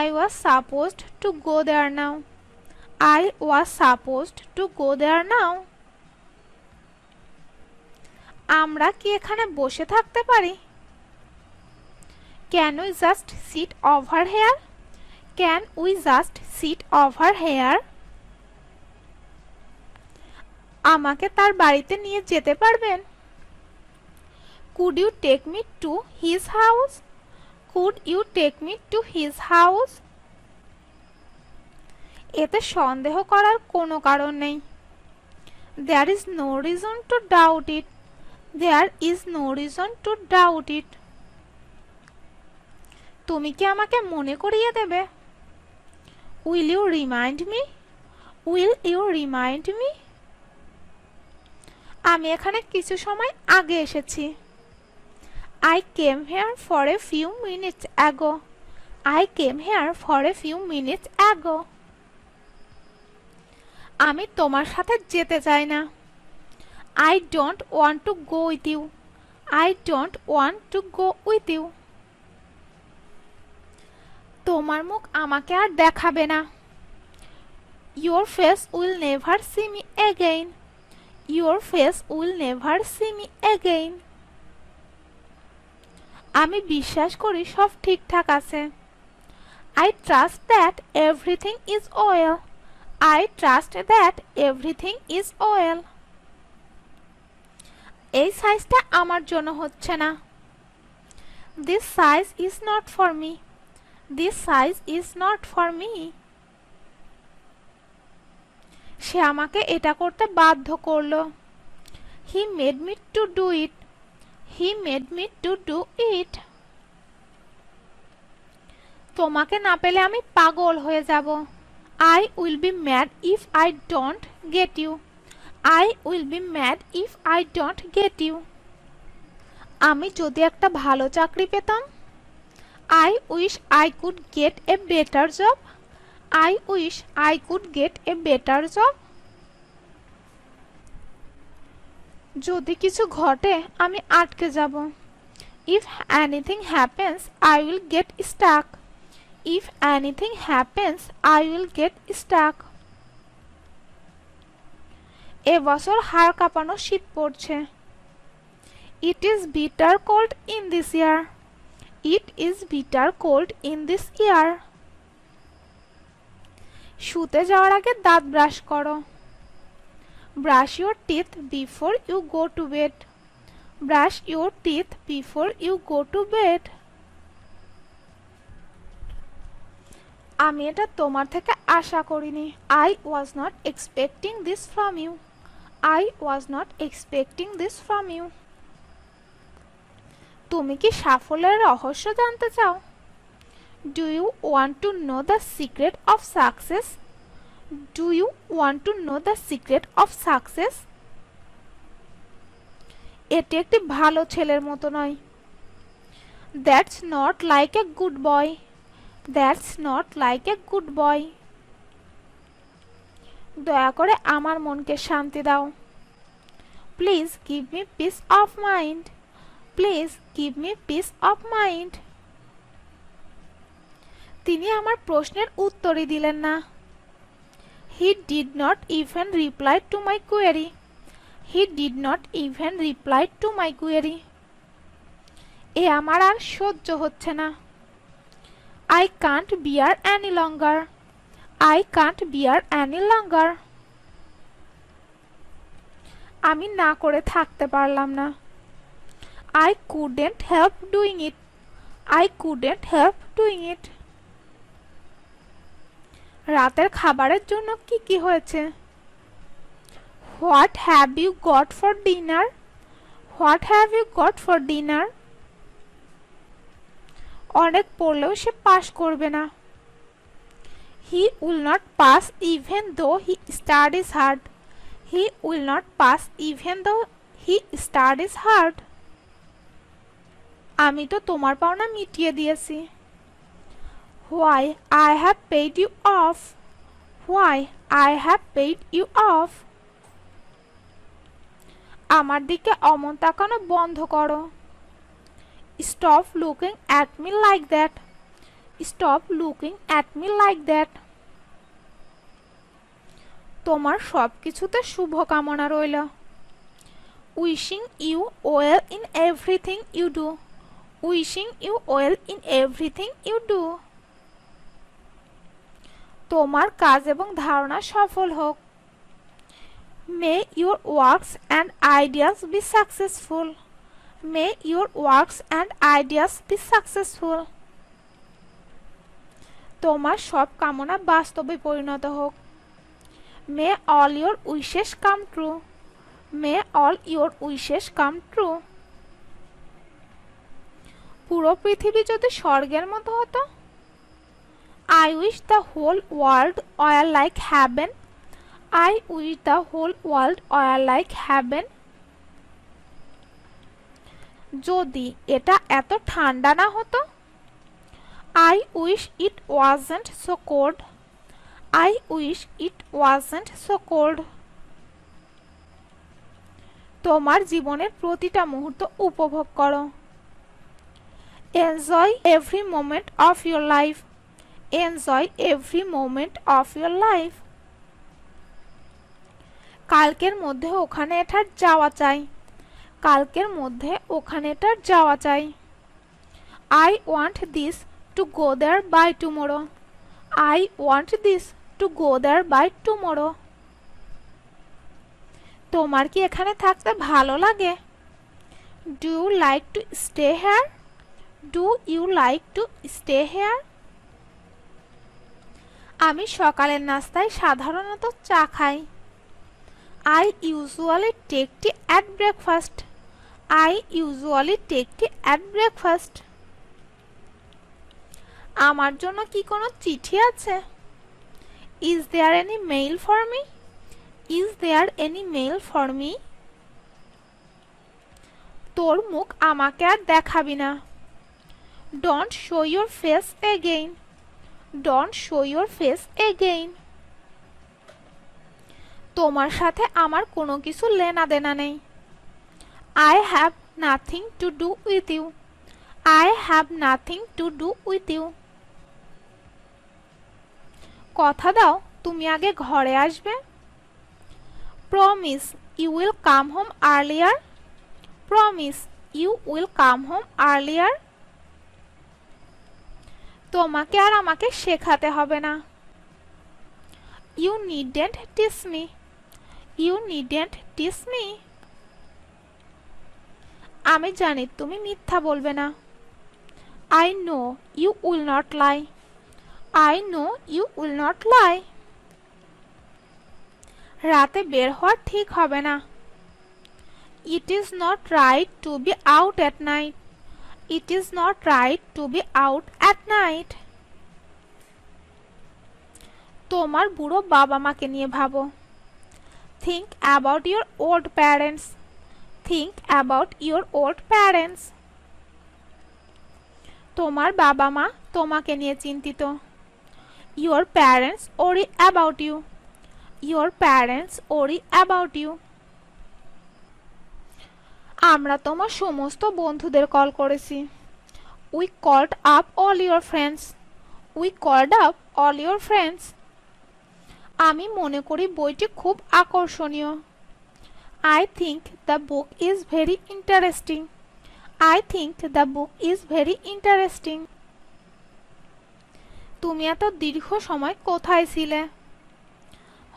I was supposed to go there now. I was supposed to go there now. আমরা কি এখানে বসে থাকতে পারি? Can we just sit over here? Can we just sit over here? আমাকে তার বাড়িতে নিয়ে যেতে পারবেন? Could you take me to his house? Could you take me to his house? এতে সন্দেহ করার কোনো কারণ নেই। There is no reason to doubt it. There is no reason to doubt it. তুমি কি আমাকে মনে করিয়ে দেবে? Will you remind me? Will you remind me? আমি এখানে কিছু সময় আগে এসেছি। I came here for a few minutes ago. I came here for a few minutes ago. আমি তোমার সাথে যেতে চাই না। I don't want to go with you. I don't want to go with you. তোমার মুখ আমাকে আর দেখাবে না। Your face will never see me again. Your face will never see me again. আমি বিশ্বাস করি সব ঠিকঠাক আছে। I trust that everything is well. I trust that everything is well. এই সাইজটা আমার জন্য হচ্ছে না। This size is not for me. This size is not for me. সে আমাকে এটা করতে বাধ্য করলো। He made me to do it. He made me to do it. তোমাকে না পেলে আমি পাগল হয়ে যাব। I will be mad if I don't get you. I will be mad if I don't get you. আমি যদি একটা ভালো চাকরি পেতাম। I wish I could get a better job. I wish I could get a better job. যদি কিছু ঘটে আমি আটকে যাব। If anything happens, I will get stuck. If anything happens, I will get stuck. এবছর হাড় কাঁপানো শীত পড়ছে। It is bitter cold in this year. It is bitter cold in this year. শুতে যাওয়ার আগে দাঁত ব্রাশ করো। Brush your teeth before you go to bed. Brush your teeth before you go to bed. আমি এটা তোমার থেকে আশা করিনি। I was not expecting this from you. I was not expecting this from you. তুমি কি সাফল্যের রহস্য জানতে চাও? Do you want to know the secret of success? Do you want to know the secret of success? এটি একটি ভালো ছেলের মতো নয়। That's not like a good boy. That's not like a good boy. দয়া করে আমার মনকে শান্তি দাও। Please give me peace of mind. Please give me peace of mind. তিনি আমার প্রশ্নের উত্তরই দিলেন না। He did not even reply to my query. He did not even reply to my query. এ আমার আর সহ্য হচ্ছে না। I can't bear any longer. I can't bear any longer. আমি না করে থাকতে পারলাম না। I couldn't help doing it. I couldn't help doing it. রাতের খাবারের জন্য কি কি হয়েছে? What have you got for dinner? What have you got for dinner? অনেক পড়লেও সে পাস করবে না। He will not pass even though he studies hard. He will not pass even though he studies hard. আমি তো তোমার পাওনা মিটিয়ে দিয়েছি। Why I have paid you off. Why I have paid you off. আমার দিকে অমন তাকানো বন্ধ করো। Stop looking at me like that. Stop looking at me like that. তোমার সবকিছুতে শুভকামনা রইল। Wishing you well in everything you do. Wishing you well in everything you do. তোমার কাজ এবং ধারণা সফল হোক। May your works and ideas be successful. May your works and ideas be successful. তোমার সব কামনা বাস্তবে পরিণত হোক। May all your wishes come true. May all your wishes come true. পুরো পৃথিবী যদি স্বর্গের মতো হতো। I wish the whole world were like heaven. I wish the whole world were like heaven. যদি এটা এত ঠান্ডা না হতো। I wish it wasn't so cold. I wish it wasn't so cold. তোমার জীবনের প্রতিটা মুহূর্ত উপভোগ করো। Enjoy every moment of your life. Enjoy every moment of your life. কালকের মধ্যে ওখানে এটার যাওয়া চাই। কালকের মধ্যে ওখানে এটার যাওয়া চাই। I want this to go there by tomorrow. I want this to go there by tomorrow. তোমার কি এখানে থাকতে ভালো লাগে? Do you like to stay here? Do you like to stay here? আমি সকালের নাস্তায় সাধারণত চা খাই। I usually take tea at breakfast. I usually take tea at breakfast. আমার জন্য কি কোনো চিঠি আছে? Is there any mail for me? Is there any mail for me? তোর মুখ আমাকে আর দেখাবি না। Don't show your face again. Don't show your face again. তোমার সাথে আমার কোনো কিছু লেনা দেনা নেই। I have nothing to do with you. I have nothing to do with you. কথা দাও তুমি আগে ঘরে আসবে। Promise you will come home earlier. Promise you will come home earlier. তোমাকে আর আমাকে শেখাতে হবে না। You needn't teach me. You needn't teach me. আমি জানি তুমি মিথ্যা বলবে না। I know you will not lie. I know you will not lie. রাতে বের হওয়া ঠিক হবে না। It is not right to be out at night. It is not right to be out at night. তোমার বুড়ো বাবা মাকে নিয়ে ভাবো। Think about your old parents. Think about your old parents. তোমার বাবা মা তোমাকে নিয়ে চিন্তিত। Your parents worry about you. Your parents worry about you. আমরা তোমার সমস্ত বন্ধুদের কল করেছি। We called up all your friends. We called up all your friends. আমি মনে করি বইটি খুব আকর্ষণীয়। I think the book is very interesting. I think the book is very interesting. তুমি এত দীর্ঘ সময় কোথায় ছিলে?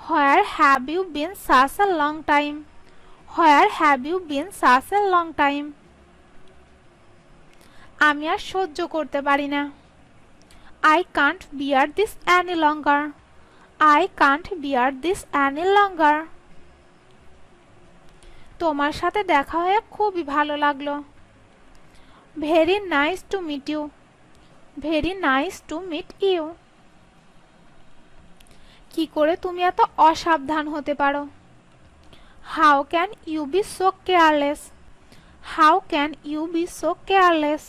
Where have you been such a long time? Where have you been such a long time? আমি আর সহ্য করতে পারি না। I can't bear this any longer. I can't bear this any longer. তোমার সাথে দেখা হয়ে খুবই ভালো লাগলো। Very nice to meet you. Very nice to meet you. কি করে তুমি এত অসাবধান হতে পারো? How can you be so careless? How can you be so careless?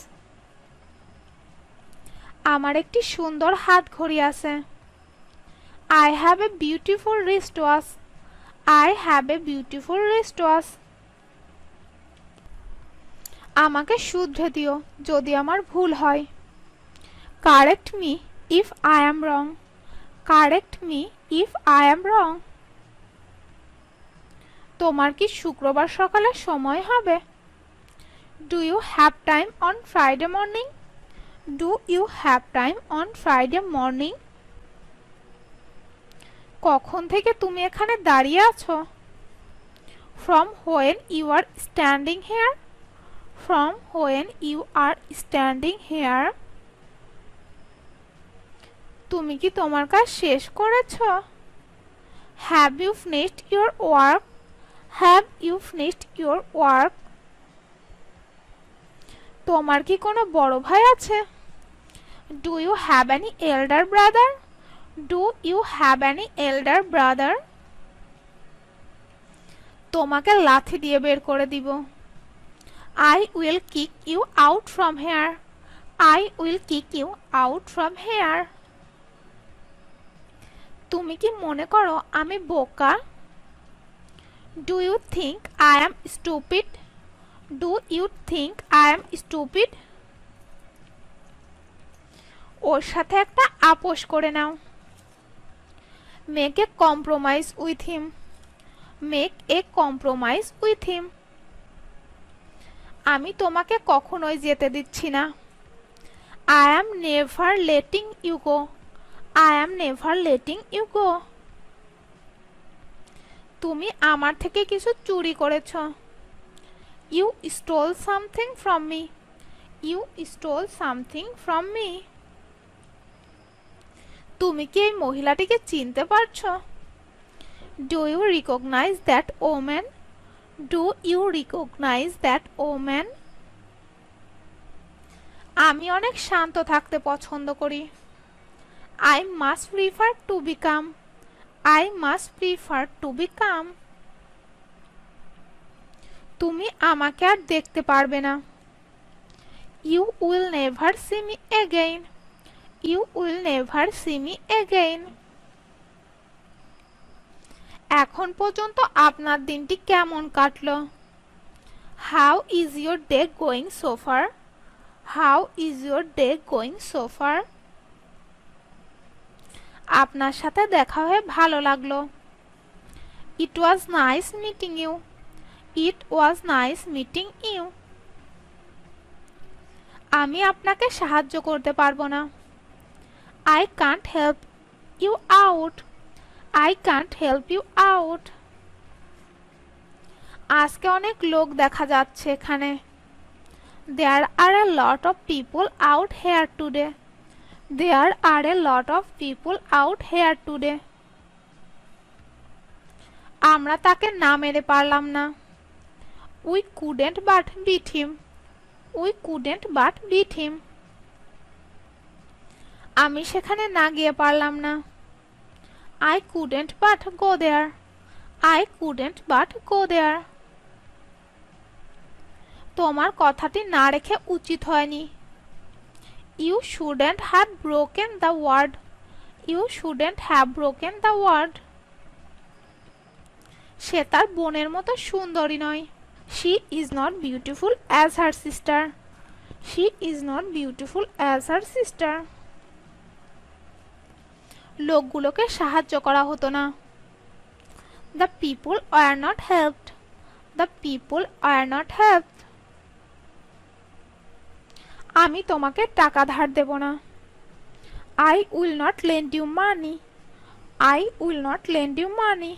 আমার একটি সুন্দর হাত ঘড়ি আছে। I have a beautiful wristwatch. I have a beautiful wristwatch. আমাকে শুধরে দিও যদি আমার ভুল হয়। Correct me if I am wrong. Correct me if I am wrong. তোমার কি শুক্রবার সকালে সময় হবে? Do you have time on Friday morning? Do you have time on Friday morning? কখন থেকে তুমি এখানে দাঁড়িয়ে আছো? From when you are standing here? From when you are standing here? তুমি কি তোমার কাজ শেষ করেছো? Have you finished your work? Have you finished your work? তোমার কি কোনো বড় ভাই আছে? Do you have any elder brother? Do you have any elder brother? তোমাকে লাথি দিয়ে বের করে দিব। I will kick you out from here. I will kick you out from here. তুমি কি মনে করো আমি বোকা? Do you think I am stupid? Do you think I am stupid? ওর সাথে একটা আপোষ করে নাও। Make a compromise with him. Make a compromise with হিম। আমি তোমাকে কখনোই যেতে দিচ্ছি না। I am never letting you go. I am never letting you go. তুমি আমার থেকে কিছু চুরি করেছ। You stole something from me. You stole something from me. তুমি কি এই মহিলাটিকে চিনতে পারছো? Do you recognise that woman? Do you recognise that woman? আমি অনেক শান্ত থাকতে পছন্দ করি। I must prefer to be calm. I must prefer to be calm. তুমি আমাকে আর দেখতে পারবে না। You will never see me again. You will never see me again. এখন পর্যন্ত আপনার দিনটি কেমন কাটলো? How is your day going so far? How is your day going so far? আপনার সাথে দেখা হয়ে ভালো লাগলো। ইট was nice meeting you. It was nice meeting you. আমি আপনাকে সাহায্য করতে পারবো না। I can't help you out. I can't help you out. আজকে অনেক লোক দেখা যাচ্ছে এখানে। There are a lot of people out here today. There are a lot of people out here today. আমরা তাকে না মেরে পারলাম না। We couldn't but beat him. We couldn't but beat him. আমি সেখানে না গিয়ে পারলাম না। I couldn't but go there. I couldn't but go there. তোমার কথাটি না রেখে উচিত হয়নি। You shouldn't have broken the word. You shouldn't have broken the word. সে তার বোনের মতো সুন্দরী নয়। She is not beautiful as her sister. She is not beautiful as her sister. লোকগুলোকে সাহায্য করা হতো না। The people were not helped. The people were not helped. আমি তোমাকে টাকা ধার দেব না। I will not lend you money. I will not lend you money.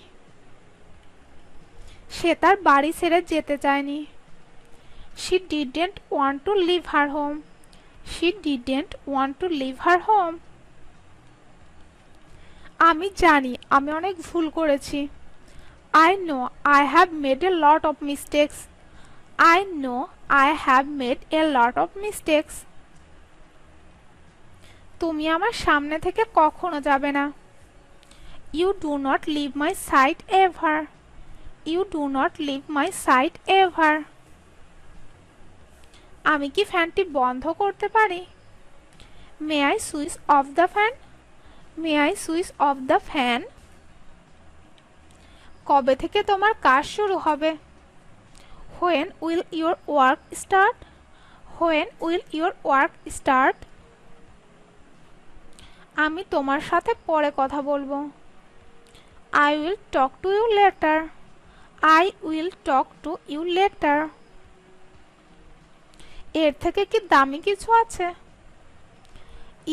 সে তার বাড়ি ছেড়ে যেতে চায়নি। She didn't want to leave her home. She didn't want to leave her home. আমি জানি আমি অনেক ভুল করেছি। I know I have made a lot of mistakes. I know I have made a lot of mistakes. তুমি আমার সামনে থেকে কখনো যাবে না। You do not leave my sight ever. You do not leave my sight ever. আমি কি ফ্যানটি বন্ধ করতে পারি? May I switch off the fan? May I switch off the fan? কবে থেকে তোমার কাজ শুরু হবে? When will your work start? When will your work start? আমি তোমার সাথে পরে কথা বলবো। I will talk to you later. I will talk to you later. এর থেকে কি দামি কিছু আছে?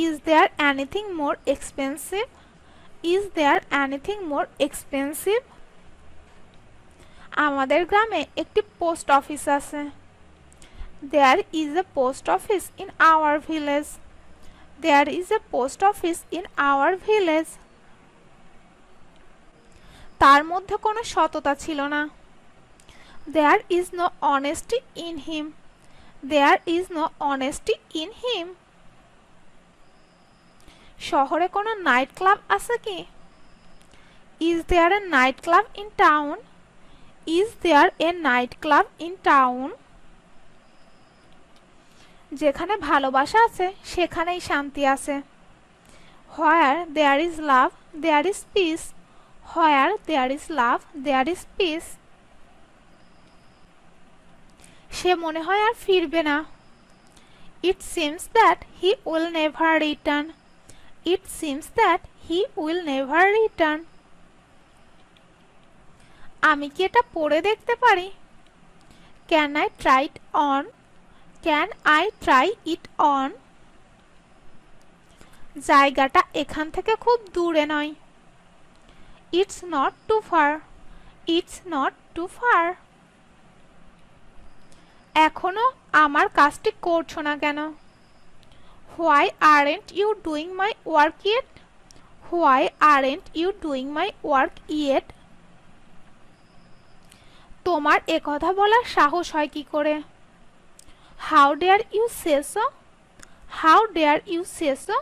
Is there anything more expensive? Is there anything more expensive? আমাদের গ্রামে একটি পোস্ট অফিস আছে। There is a post office in our village. There is a post office in our village. তার মধ্যে কোনো সততা ছিল না। There is no honesty in him. There is no honesty in him. শহরে কোনো নাইট ক্লাব আছে কি? Is there a night club in town? Is there a night club in town? যেখানে ভালোবাসা আছে সেখানেই শান্তি আছে। Where there is love, there is peace. Where there is love, there is peace. সে মনে হয় আর ফিরবে না। It seems that he will never return. It seems that he will never return. আমি কি এটা পরে দেখতে পারি? Can I try it on? Can I try it on? জায়গাটা এখান থেকে খুব দূরে নয়। It's not too far. It's not too far. এখনো আমার কাজটি করছো না কেন? Why aren't you doing my work yet? Why aren't you doing my work yet? তোমার একথা বলার সাহস হয় কি করে? How dare you say so? How dare you say so?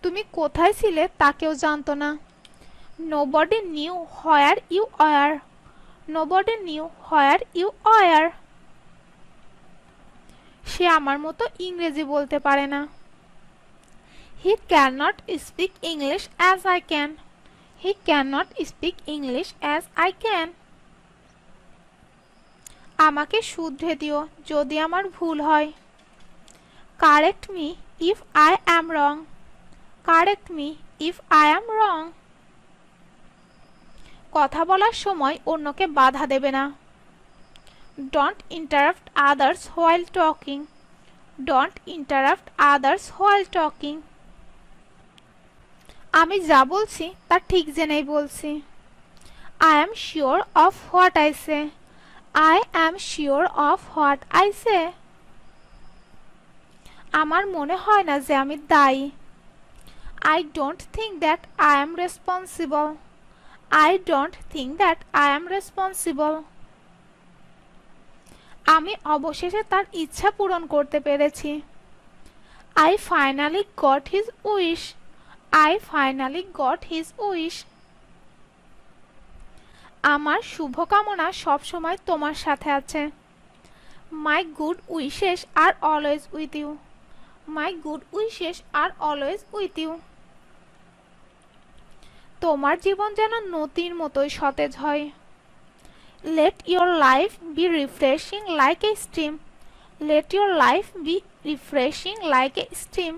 তুমি কোথায় ছিলে তা কেউ জানতো না। Nobody knew where you were. Nobody knew where you were. সে আমার মতো ইংরেজি বলতে পারে না। He cannot speak English as I can. He cannot speak English as I can. আমাকে শুধরে দিও যদি আমার ভুল হয়। Correct me if I am wrong. Correct me if I am wrong. কথা বলার সময় অন্যকে বাধা দেবে না। Don't interrupt others while talking. Don't interrupt others while talking. আমি যা বলছি তা ঠিক জেনেই বলছি। I am sure of what I say. I am sure of what I say. আমার মনে হয় না যে আমি দায়ী। I don't think that I am responsible. I don't think that I am responsible. আমি অবশেষে তার ইচ্ছা পূরণ করতে পেরেছি। I finally got his wish. I finally got his wish. আমার শুভকামনা সব সময় তোমার সাথে আছে। My good wishes are always with you. My good wishes are always with you. তোমার জীবন যেন নদীর মতোই সতেজ হয়। Let your life be refreshing like a stream. Let your life be refreshing like a stream.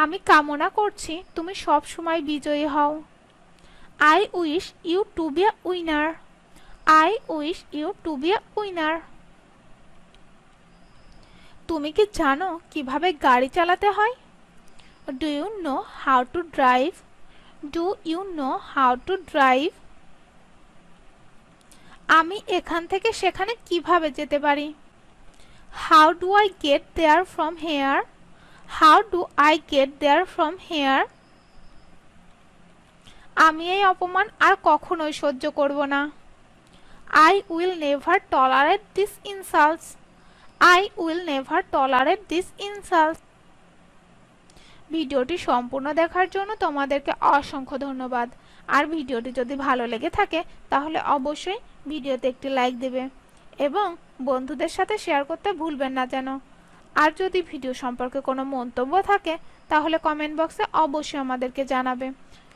আমি কামনা করছি তুমি সব সময় বিজয়ী হও। I wish you to be a winner. I wish you to be a winner. তুমি কি জানো কিভাবে গাড়ি চালাতে হয়? Do you know how to drive? Do you know how to drive? আমি এখান থেকে সেখানে কিভাবে যেতে পারি? How do I get there from here? How do I get there from here? আমি এই অপমান আর কখনোই সহ্য করব না। I will never tolerate these insults. I will never tolerate these insults. ভিডিওটি সম্পূর্ণ দেখার জন্য তোমাদেরকে অসংখ্য ধন্যবাদ। আর ভিডিওটি যদি ভালো লেগে থাকে তাহলে অবশ্যই ভিডিওতে একটি লাইক দেবে এবং বন্ধুদের সাথে শেয়ার করতে ভুলবেন না যেন। আর যদি ভিডিও সম্পর্কে কোনো মন্তব্য থাকে তাহলে কমেন্ট বক্সে অবশ্যই আমাদেরকে জানাবে।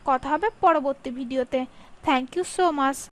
কথা হবে পরবর্তী ভিডিওতে। Thank you so much.